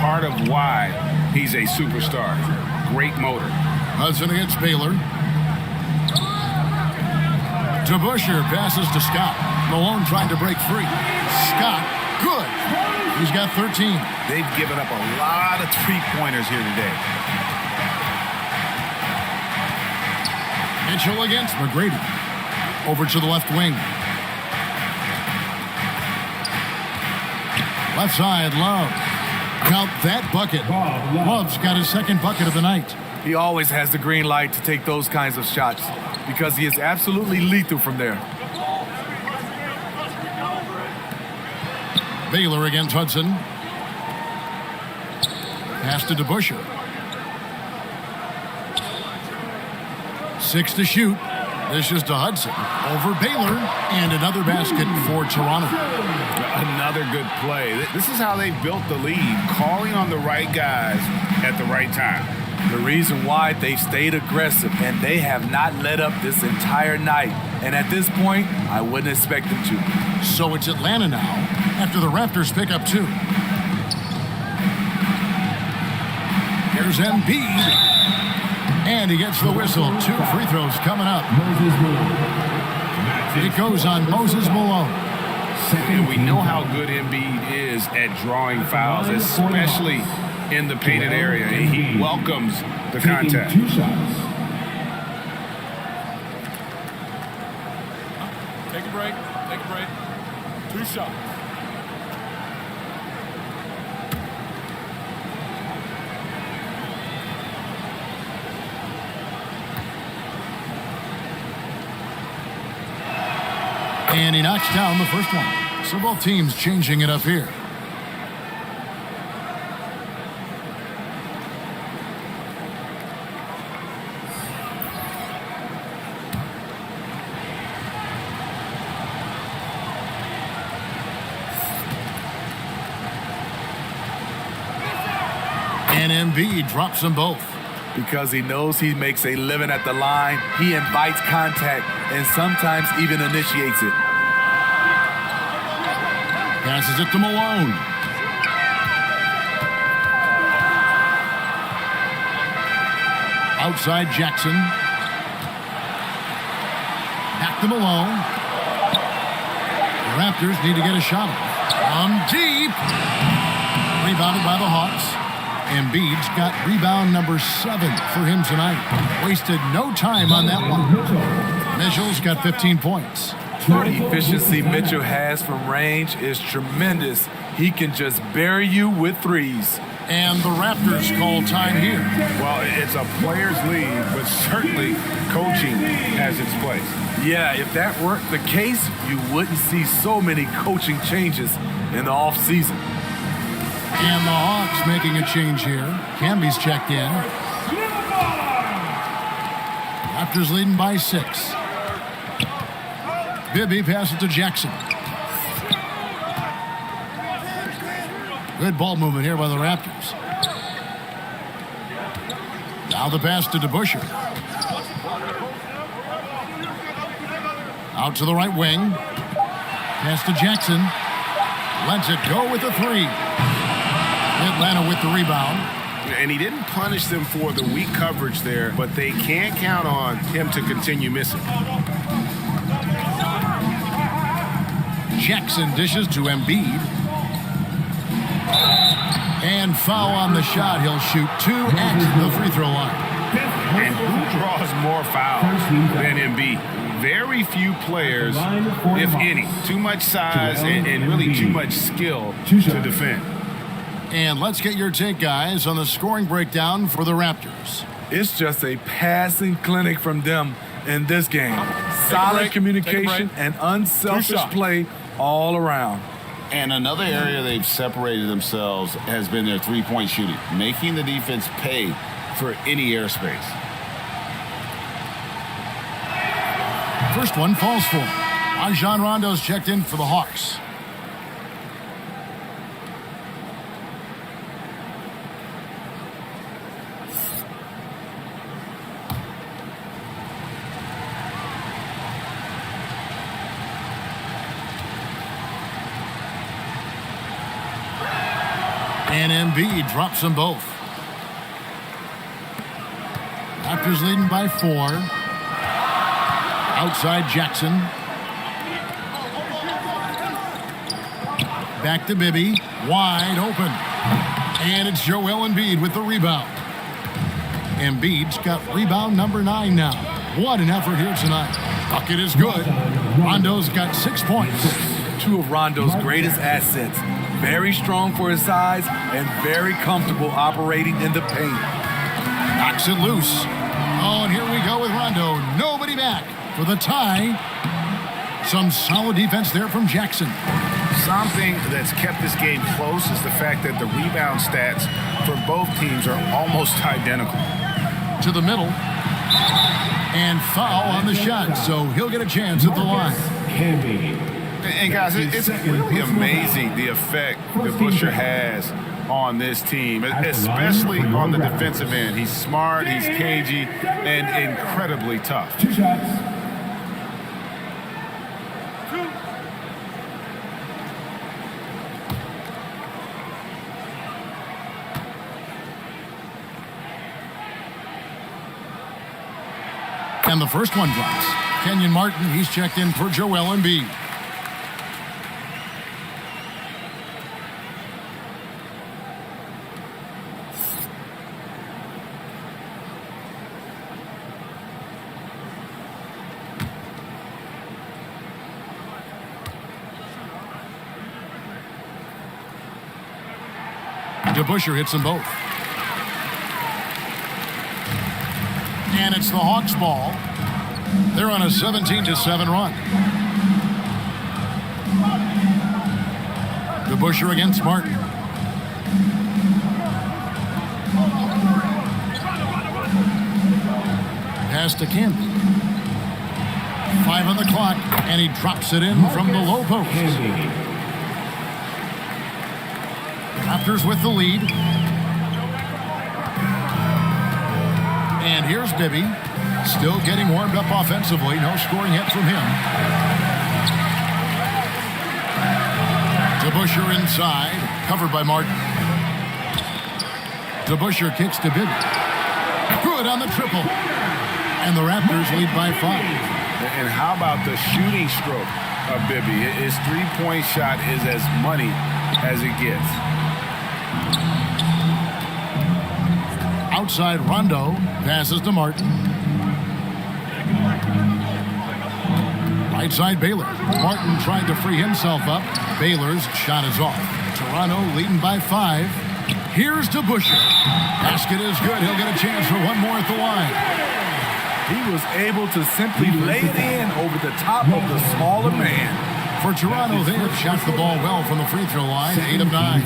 Part of why he's a superstar. Great motor. Hudson against Baylor. DeBusschere passes to Scott. Malone trying to break free. Scott, good. He's got 13. They've given up a lot of three-pointers here today. Mitchell against McGrady. Over to the left wing. Left side, Love. Count that bucket. Love's got his second bucket of the night. He always has the green light to take those kinds of shots because he is absolutely lethal from there. Baylor against Hudson. Pass to DeBusschere. 6 to shoot. This is to Hudson. Over Baylor. And another basket for Toronto. Another good play. This is how they built the lead. Calling on the right guys at the right time. The reason why they've stayed aggressive and they have not let up this entire night. And at this point, I wouldn't expect them to. So it's Atlanta now after the Raptors pick up 2. Here's Embiid. And he gets the whistle. 2 free throws coming up. It goes on Moses Malone. And we know how good Embiid is at drawing fouls, especially in the painted area. He welcomes the contact. 2 shots. Take a break. Take a break. 2 shots. And he knocks down the first one. So both teams changing it up here. And Embiid drops them both. Because he knows he makes a living at the line, he invites contact and sometimes even initiates it. Passes it to Malone. Outside Jackson. Back to Malone. The Raptors need to get a shot on deep. Rebounded by the Hawks. Embiid's got rebound number 7 for him tonight. Wasted no time on that one. Mitchell's got 15 points. The efficiency Mitchell has from range is tremendous. He can just bury you with threes. And the Raptors call time here. Well, it's a players' league, but certainly coaching has its place. Yeah, if that weren't the case, you wouldn't see so many coaching changes in the offseason. And the Hawks making a change here. Camby's checked in. Raptors leading by 6. Bibby passes to Jackson. Good ball movement here by the Raptors. Now the pass to DeBusschere. Out to the right wing. Pass to Jackson. Lets it go with a 3. Atlanta with the rebound. And he didn't punish them for the weak coverage there, but they can't count on him to continue missing. Jackson dishes to Embiid. And foul on the shot. He'll shoot 2 at the free throw line. And who draws more fouls than Embiid? Very few players, if any. Too much size and really too much skill to defend. And let's get your take, guys, on the scoring breakdown for the Raptors. It's just a passing clinic from them. in this game. Solid communication and unselfish play all around. And another area they've separated themselves has been their three-point shooting, making the defense pay for any airspace. First one falls for him. Rajon Rondo's checked in for the Hawks. And Embiid drops them both. Raptors leading by 4. Outside Jackson. Back to Bibby. Wide open. And it's Joel Embiid with the rebound. Embiid's got rebound number 9 now. What an effort here tonight. Bucket is good. Rondo's got 6 points. Two of Rondo's greatest assets. Very strong for his size and very comfortable operating in the paint. Knocks it loose. Oh, and here we go with Rondo. Nobody back for the tie. Some solid defense there from Jackson. Something that's kept this game close is the fact that the rebound stats for both teams are almost identical. To the middle. And foul on the shot, so he'll get a chance at the line. And guys, it's really amazing the effect that Busher has on this team, especially on the defensive end. He's smart, he's cagey, and incredibly tough. 2 shots. And the first one drops. Kenyon Martin, he's checked in for Joel Embiid. Busher hits them both. And it's the Hawks ball. They're on a 17-7 run. Busher against Martin. Pass to Canby. 5 on the clock, and he drops it in from the low post. Raptors with the lead. And here's Bibby. Still getting warmed up offensively. No scoring yet from him. Busher inside. Covered by Martin. Busher kicks to Bibby. Good on the triple. And the Raptors lead by 5. And how about the shooting stroke of Bibby? His three-point shot is as money as it gets. Outside Rondo passes to Martin. Right side Baylor. Martin tried to free himself up. Baylor's shot is off. Toronto leading by 5. Here's to Busher. Basket is good. He'll get a chance for one more at the line. He was able to simply lay it in over the top of the smaller man. For Toronto, they have shot the ball well from the free throw line. 8 of 9.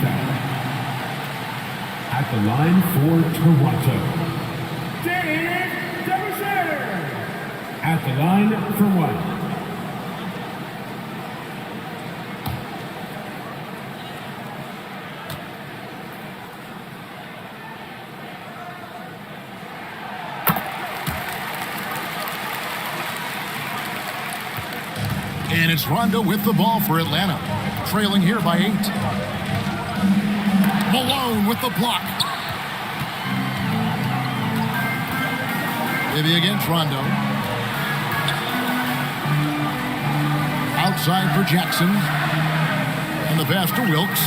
At the line for Toronto, David Busher. At the line for 1. And it's Rondo with the ball for Atlanta. Trailing here by 8. Malone with the block. Bibby against Rondo. Outside for Jackson. And the pass to Wilkes.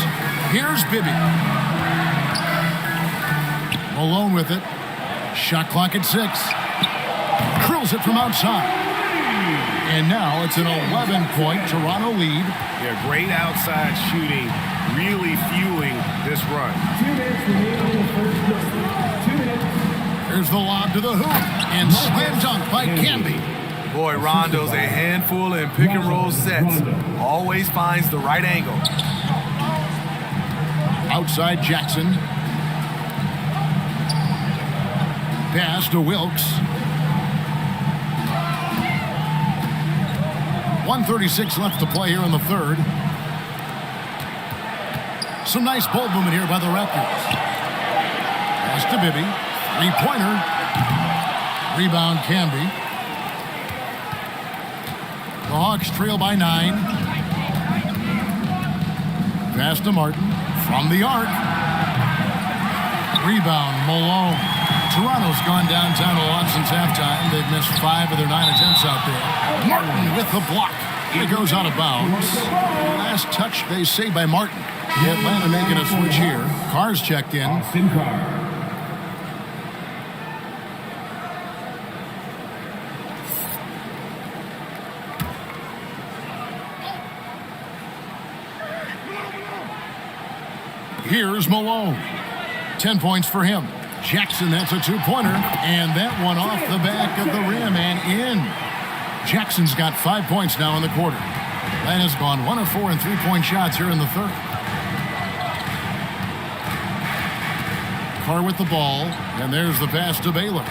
Here's Bibby. Malone with it. Shot clock at 6. Curls it from outside. And now it's an 11-point Toronto lead. Yeah, great outside shooting, really fueling this run. 2 minutes remaining in the first quarter. 2 minutes. Here's the lob to the hoop. And slam dunk by Canby. Boy, Rondo's a handful in pick-and-roll sets. Always finds the right angle. Outside Jackson. Pass to Wilkes. 1:36 left to play here in the third. Some nice ball movement here by the Raptors. Pass to Bibby. Three-pointer. Rebound Camby. The Hawks trail by 9. Pass to Martin. From the arc. Rebound Malone. Toronto's gone downtown a lot since halftime. They've missed 5 of their 9 attempts out there. Martin with the block. He goes out of bounds. Last touch, they say, by Martin. Atlanta making a switch here. Carr's checked in. Austin Carr. Here's Malone. 10 points for him. Jackson, that's a two-pointer. And that one off the back of the rim and in. Jackson's got 5 points now in the quarter. Atlanta's gone 1 of 4 in three-point shots here in the third. Carr with the ball. And there's the pass to Baylor.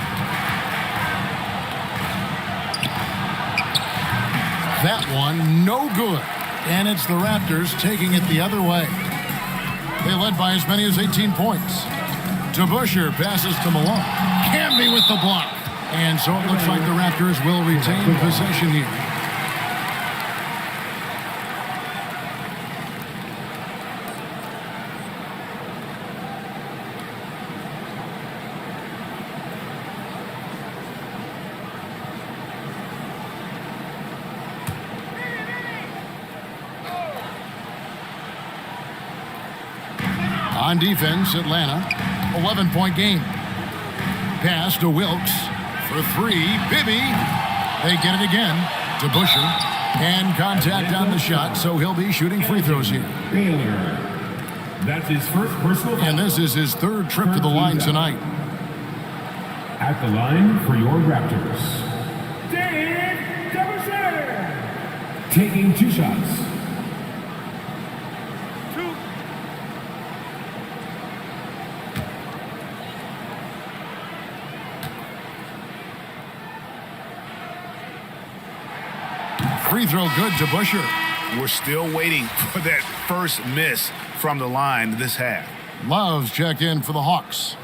That one, no good. And it's the Raptors taking it the other way. They led by as many as 18 points. DeBusschere passes to Malone. Camby with the block. And so it looks like the Raptors will retain possession here. On defense, Atlanta, 11-point game. Pass to Wilkes for 3. Bibby. They get it again to DeBusschere. And contact on the shot, so he'll be shooting free throws here. Baylor. That's his first personal. And this is his third trip to the line tonight. At the line for your Raptors, Dave DeBusschere. Taking 2 shots. Free throw good to DeBusschere. We're still waiting for that first miss from the line this half. Love's checked in for the Hawks.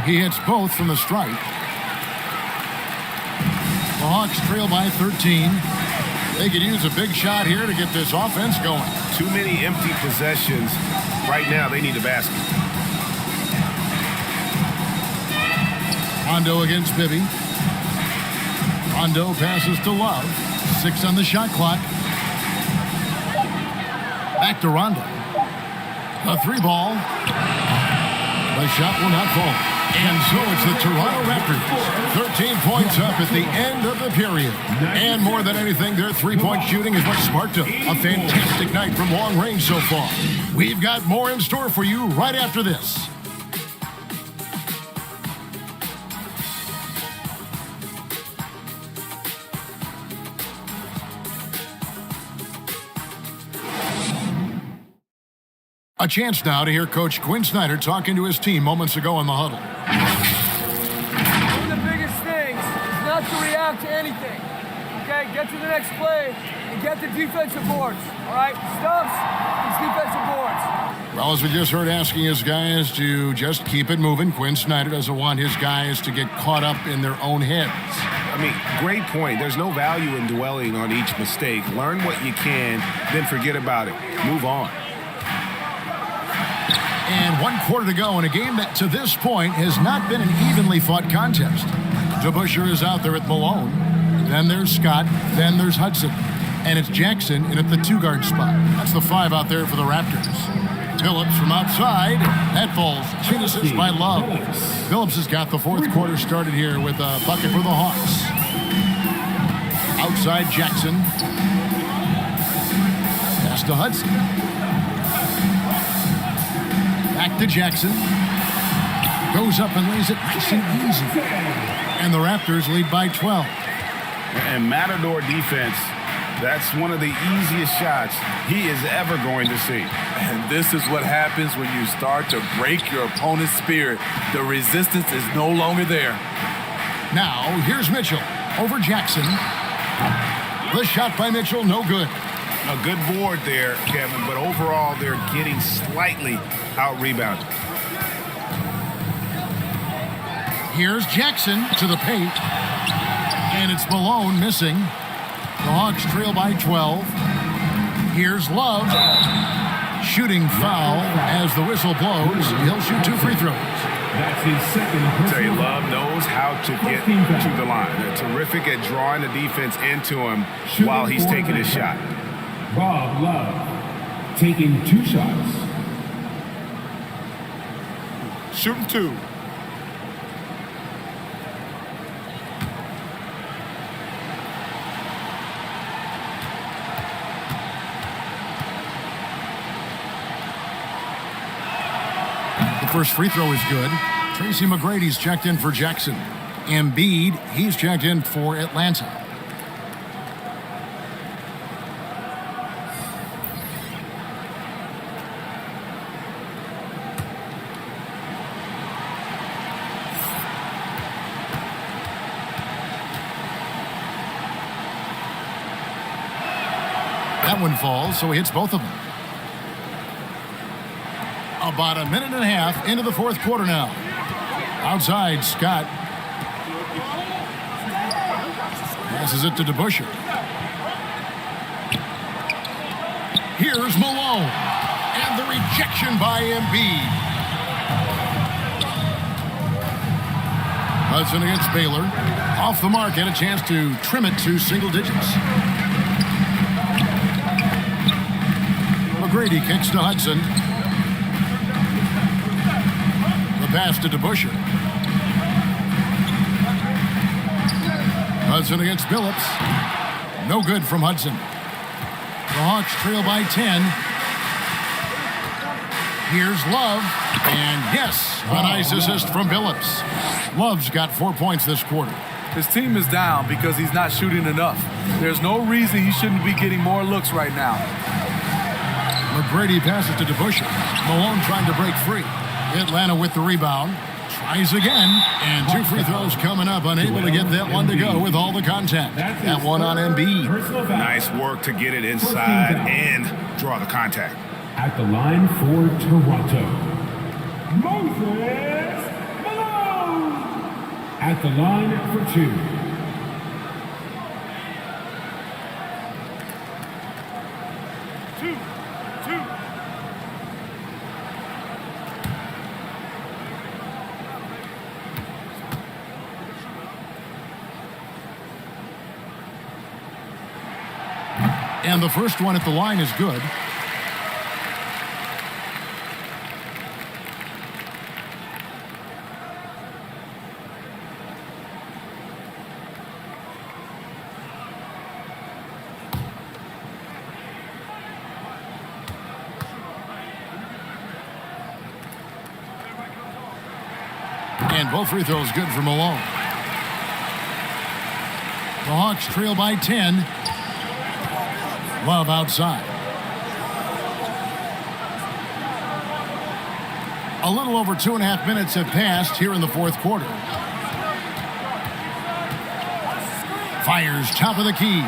He hits both from the stripe. The Hawks trail by 13. They could use a big shot here to get this offense going. Too many empty possessions. Right now, they need a basket. Rondo against Bibby. Rondo passes to Love. 6 on the shot clock. Back to Rondo. A 3-ball. The shot will not fall. And so it's the Toronto Raptors. 13 points up at the end of the period. And more than anything, their three-point shooting is what sparked them. A fantastic night from long range so far. We've got more in store for you right after this. A chance now to hear Coach Quinn Snyder talking to his team moments ago in the huddle. One of the biggest things is not to react to anything. Okay, get to the next play and get the defensive boards. All right, Stubbs, these defensive boards. Well, as we just heard, asking his guys to just keep it moving. Quinn Snyder doesn't want his guys to get caught up in their own heads. I mean, great point. There's no value in dwelling on each mistake. Learn what you can, then forget about it. Move on. And 1 quarter to go in a game that to this point has not been an evenly fought contest. DeBusschere is out there at Malone. Then there's Scott. Then there's Hudson. And it's Jackson in at the 2-guard spot. That's the 5 out there for the Raptors. Phillips from outside. That falls. Chin assist by Love. Phillips has got the 4th quarter started here with a bucket for the Hawks. Outside Jackson. Pass to Hudson. Back to Jackson. Goes up and lays it nice and easy. And the Raptors lead by 12. And Matador defense, that's one of the easiest shots he is ever going to see. And this is what happens when you start to break your opponent's spirit. The resistance is no longer there. Now, here's Mitchell over Jackson. The shot by Mitchell, no good. A good board there, Kevin, but overall they're getting slightly out-rebounded. Here's Jackson to the paint. And it's Malone missing. The Hawks trail by 12. Here's Love. Shooting foul as the whistle blows. He'll shoot 2 free throws. That's his second. I'll tell you, Love knows how to get to the line. They're terrific at drawing the defense into him while he's taking his shot. Bob Love taking 2 shots. Shooting 2. The first free throw is good. Tracy McGrady's checked in for Jackson. Embiid, he's checked in for Atlanta. That one falls, so he hits both of them. About a minute and a half into the fourth quarter now. Outside, Scott. Passes it to DeBusschere. Here's Malone. And the rejection by Embiid. Hudson against Baylor. Off the mark, had a chance to trim it to single digits. McGrady kicks to Hudson. Pass to DeBusschere. Hudson against Billups. No good from Hudson. The Hawks trail by 10. Here's Love. And yes, a nice assist from Billups. Love's got 4 points this quarter. His team is down because he's not shooting enough. There's no reason he shouldn't be getting more looks right now. McGrady passes to DeBusschere. Malone trying to break free. Atlanta with the rebound. Tries again. And 2 free throws coming up. Unable to get that one to go with all the contact. That one on Embiid. Nice work to get it inside and draw the contact. At the line for Toronto, Moses Malone. At the line for 2. And the first one at the line is good. And both free throws good for Malone. The Hawks trail by 10. Love outside. A little over 2.5 minutes have passed here in the fourth quarter. Fires top of the key.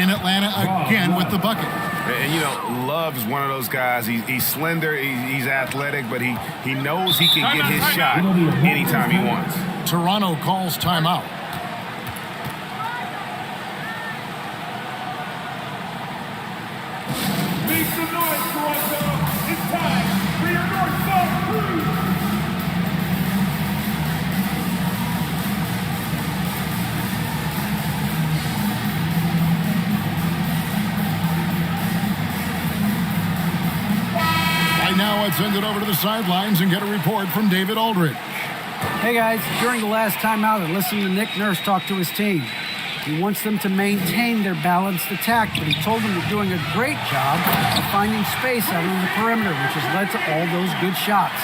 In Atlanta again with the bucket. And, you know, Love is one of those guys. He's slender, he's athletic, but he knows he can get his shot anytime he wants. Toronto calls timeout. Make some noise, Toronto. It's time for your North-South Cruise. Right now, let's send it over to the sidelines and get a report from David Aldridge. Hey guys, during the last timeout, I listened to Nick Nurse talk to his team. He wants them to maintain their balanced attack, but he told them they're doing a great job of finding space out on the perimeter, which has led to all those good shots.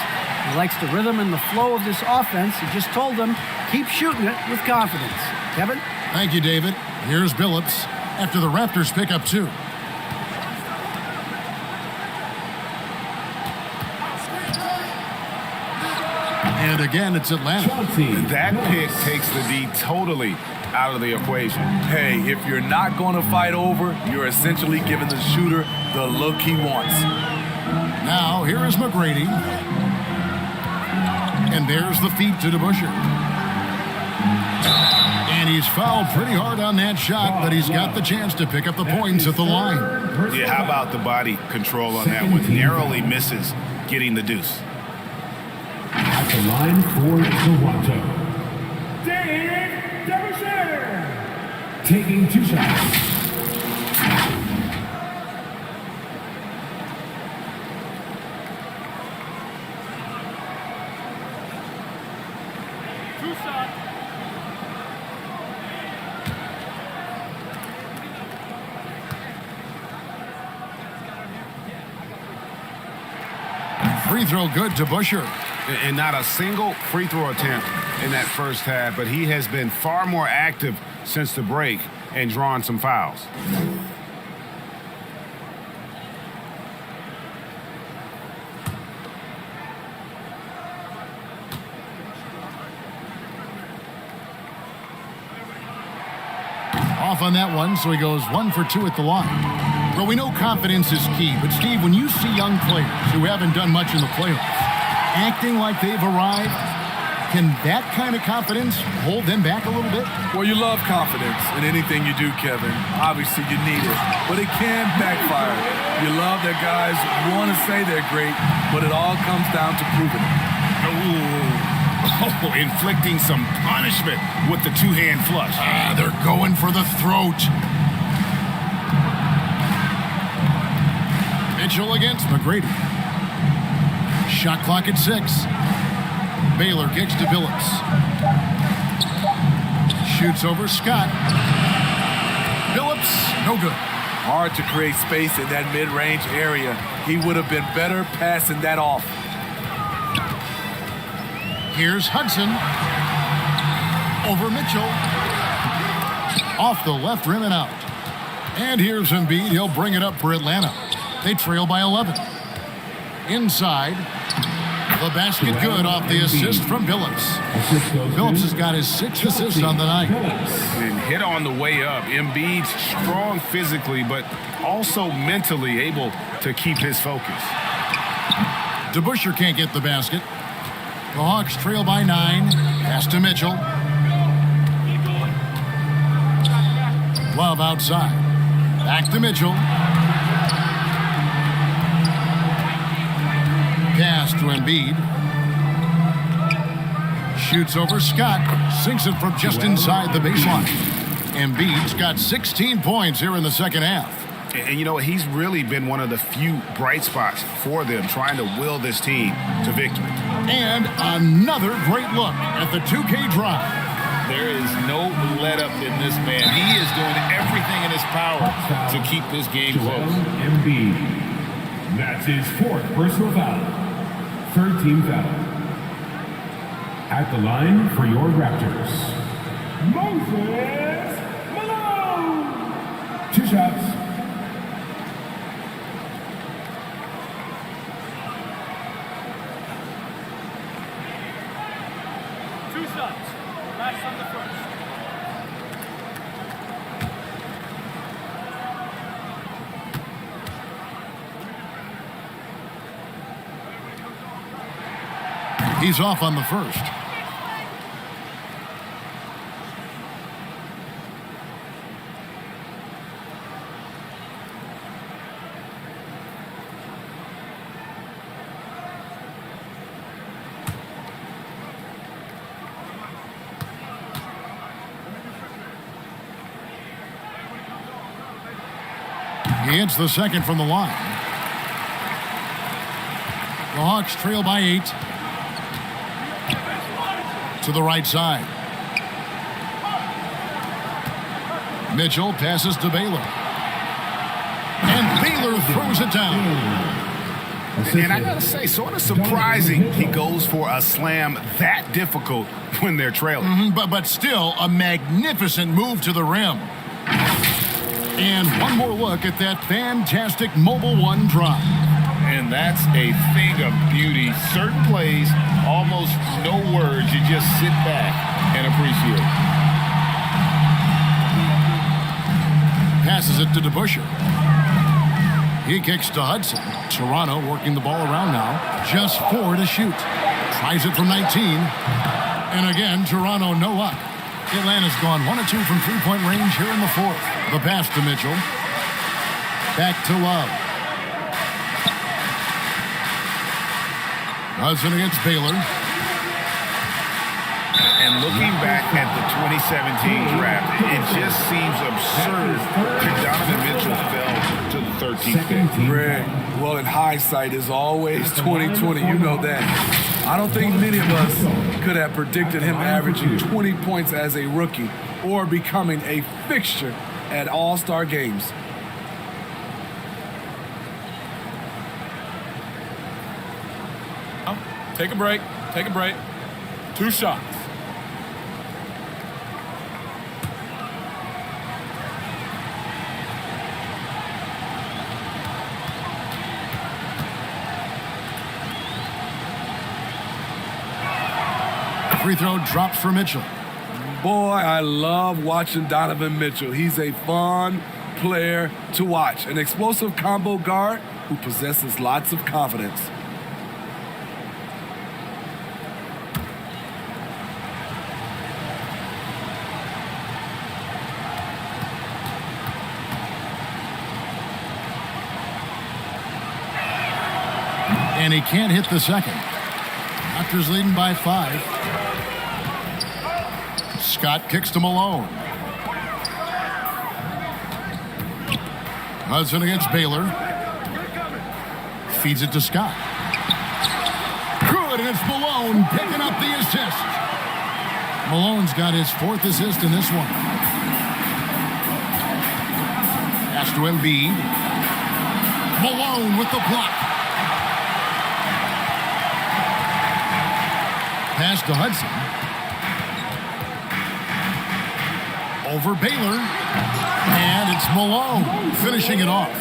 He likes the rhythm and the flow of this offense. He just told them, keep shooting it with confidence. Kevin? Thank you, David. Here's Billups after the Raptors pick up 2. And again, it's Atlanta. That pick takes the D totally out of the equation. Hey, if you're not going to fight over, you're essentially giving the shooter the look he wants. Now, here is McGrady. And there's the feed to DeBusschere. And he's fouled pretty hard on that shot, but he's got the chance to pick up the points at the line. Yeah, how about the body control on that one? Narrowly misses getting the deuce. At the line for Toronto, Dave DeBusschere, taking 2 shots. Free throw good to Busher. And not a single free throw attempt in that first half, but he has been far more active since the break and drawn some fouls. Off on that one, so he goes 1 for 2 at the line. Well, we know confidence is key, but Steve, when you see young players who haven't done much in the playoffs acting like they've arrived, can that kind of confidence hold them back a little bit? Well, you love confidence in anything you do, Kevin. Obviously, you need it, but it can backfire. You love that guys want to say they're great, but it all comes down to proving it. Oh, inflicting some punishment with the 2-hand flush. They're going for the throat. Mitchell against McGrady. Shot clock at 6. Baylor kicks to Billups. Shoots over Scott. Billups, no good. Hard to create space in that mid-range area. He would have been better passing that off. Here's Hudson. Over Mitchell. Off the left rim and out. And here's Embiid. He'll bring it up for Atlanta. They trail by 11. Inside. The basket good off the assist from Billups. Billups has got his 6th assist on the night. And hit on the way up. Embiid's strong physically, but also mentally able to keep his focus. DeBusschere can't get the basket. The Hawks trail by 9. Pass to Mitchell. Love outside. Back to Mitchell. Pass to Embiid. Shoots over Scott. Sinks it from just inside the baseline. Embiid's got 16 points here in the second half. And you know, he's really been one of the few bright spots for them, trying to will this team to victory. And another great look at the 2K drive. There is no let up in this man. He is doing everything in his power to keep this game close. Embiid. That's his 4th personal foul. 3rd team foul. At the line for your Raptors, Moses Malone. 2 shots. Last on the first. He's off on the first. He hits the second from the line. The Hawks trail by 8. To the right side. Mitchell passes to Baylor. And Baylor throws it down. And I gotta say, sort of surprising he goes for a slam that difficult when they're trailing. But still a magnificent move to the rim. And one more look at that fantastic Mobile One drive. And that's a thing of beauty. Certain plays, almost no words. You just sit back and appreciate it. Passes it to DeBusschere. He kicks to Hudson. Toronto working the ball around now. Just 4 to shoot. Tries it from 19. And again, Toronto no luck. Atlanta's gone 1 of 2 from three-point range here in the fourth. The pass to Mitchell. Back to Love. Hudson against Baylor. And looking back at the 2017 draft, it just seems absurd that Donovan Mitchell fell to the 13th pick. Greg, well, in hindsight, is always 2020. You know that. I don't think many of us could have predicted him averaging 20 points as a rookie or becoming a fixture at All-Star games. Take a break. Take a break. 2 shots. Free throw drops for Mitchell. Boy, I love watching Donovan Mitchell. He's a fun player to watch. An explosive combo guard who possesses lots of confidence. And he can't hit the second. Raptors leading by 5. Scott kicks to Malone. Hudson against Baylor. Feeds it to Scott. Good, and it's Malone picking up the assist. Malone's got his 4th assist in this one. Pass to Embiid. Malone with the block. Pass to Hudson. Over Baylor. And it's Malone finishing it off.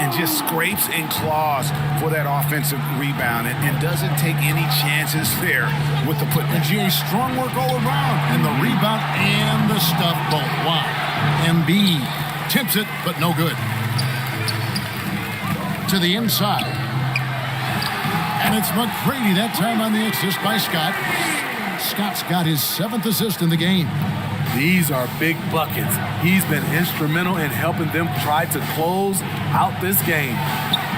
And just scrapes and claws for that offensive rebound and doesn't take any chances there with the putback. And GA, strong work all around. And the rebound and the stuff both. Wow. Embiid tips it, but no good. To the inside. And it's McGrady that time on the assist by Scott. Scott's got his 7th assist in the game. These are big buckets. He's been instrumental in helping them try to close out this game.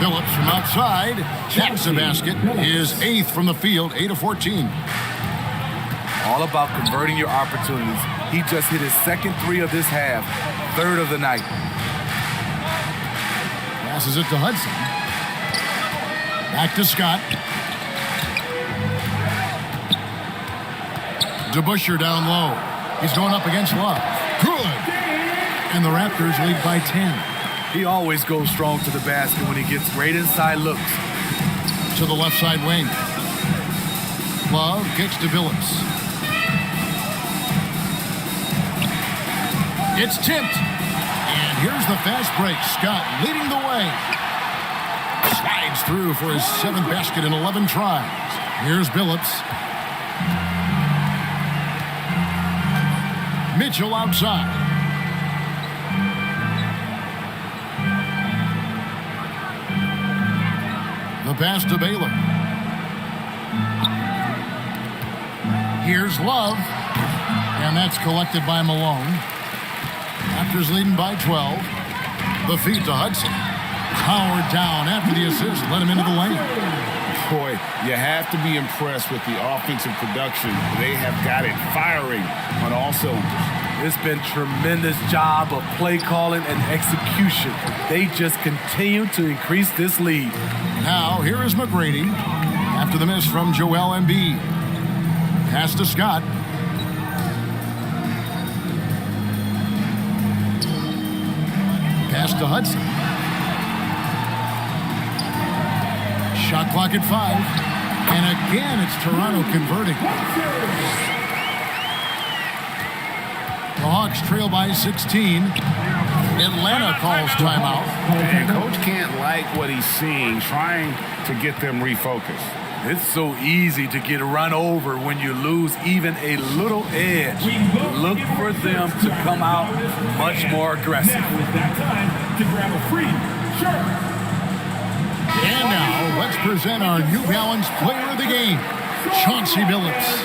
Phillips from outside jacks the basket. His 8th from the field, 8 of 14. All about converting your opportunities. He just hit his 2nd 3 of this half, 3rd of the night. Passes it to Hudson. Back to Scott. DeBusschere down low. He's going up against Love. Good. And the Raptors lead by 10. He always goes strong to the basket when he gets great inside looks. To the left side wing. Love kicks to Phillips. It's tipped. And here's the fast break. Scott leading the way. Slides through for his 7th basket in 11 tries. Here's Phillips. Mitchell outside. The pass to Baylor. Here's Love. And that's collected by Malone. Raptors leading by 12. The feed to Hudson. Powered down after the assist. Let him into the lane. Boy, you have to be impressed with the offensive production. They have got it firing on all cylinders. It's been tremendous job of play calling and execution. They just continue to increase this lead. Now, here is McGrady after the miss from Joel Embiid. Pass to Scott. pass to Hudson. Shot clock at 5. And again, it's Toronto converting. The Hawks trail by 16. Atlanta calls timeout. And Coach can't like what he's seeing, trying to get them refocused. It's so easy to get run over when you lose even a little edge. Look for them to come out much more aggressive. Now is that time to grab a free shirt. And now, let's present our New Balance Player of the Game, Chauncey Billups.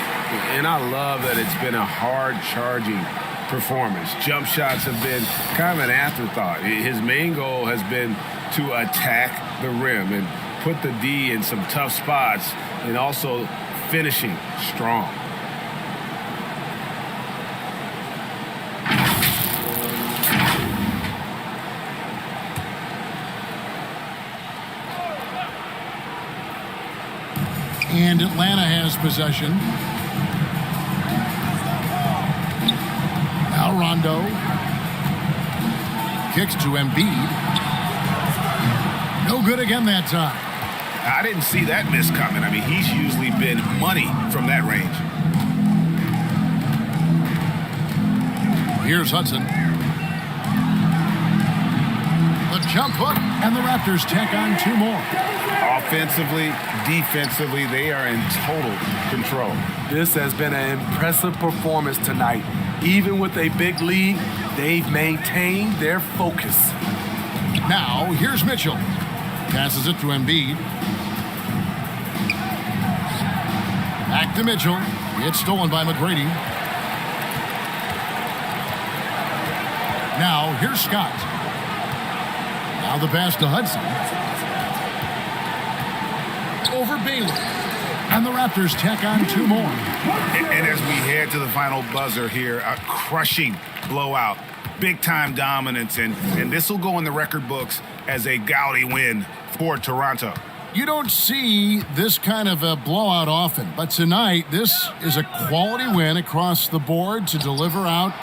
And I love that it's been a hard-charging performance. Jump shots have been kind of an afterthought. His main goal has been to attack the rim and put the D in some tough spots and also finishing strong. And Atlanta has possession. Now Rondo. Kicks to Embiid. No good again that time. I didn't see that miss coming. I mean, he's usually been money from that range. Here's Hudson. The jump hook, and the Raptors tack on 2 more. Offensively, defensively, they are in total control. This has been an impressive performance tonight. Even with a big lead, they've maintained their focus. Now, here's Mitchell. Passes it to Embiid. Back to Mitchell. It's stolen by McGrady. Now, here's Scott. Now the pass to Hudson. Over Baylor. And the Raptors tack on 2 more. And as we head to the final buzzer here, a crushing blowout. Big-time dominance, and this will go in the record books as a gaudy win for Toronto. You don't see this kind of a blowout often, but tonight this is a quality win across the board to deliver out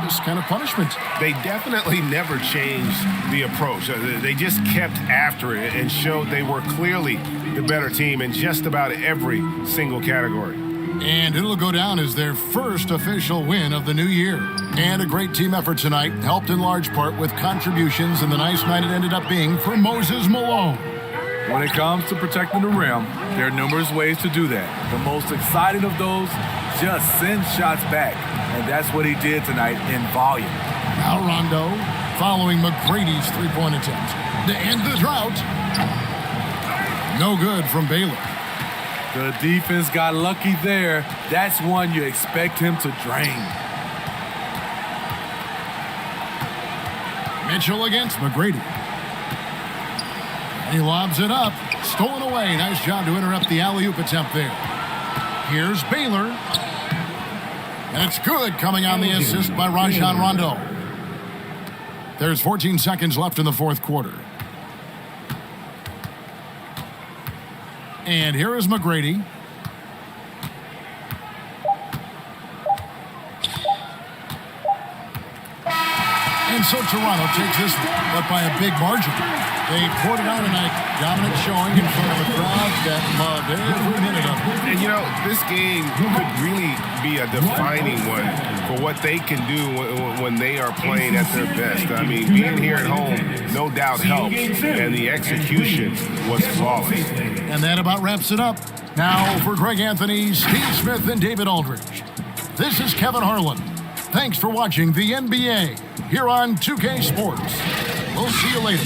this kind of punishment. They definitely never changed the approach. They just kept after it and showed they were clearly the better team in just about every single category. And it'll go down as their first official win of the new year. And a great team effort tonight, helped in large part with contributions in the nice night it ended up being for Moses Malone. When it comes to protecting the rim, there are numerous ways to do that. The most exciting of those, just send shots back. And that's what he did tonight in volume. Now Rondo following McGrady's three-point attempt to end the drought. No good from Baylor. The defense got lucky there. That's one you expect him to drain. Mitchell against McGrady. He lobs it up. Stolen away. Nice job to interrupt the alley-oop attempt there. Here's Baylor. And it's good, coming on the assist by Rajon Rondo. There's 14 seconds left in the fourth quarter. And here is McGrady. And so Toronto takes this, but by a big margin. They poured it out tonight, dominant showing in front of a crowd that loved every minute of it. And, you know, this game could really be a defining one for what they can do when they are playing at their best. I mean, being here at home, no doubt helps, and the execution was flawless. And that about wraps it up. Now for Greg Anthony, Steve Smith, and David Aldridge. This is Kevin Harlan. Thanks for watching the NBA here on 2K Sports. We'll see you later.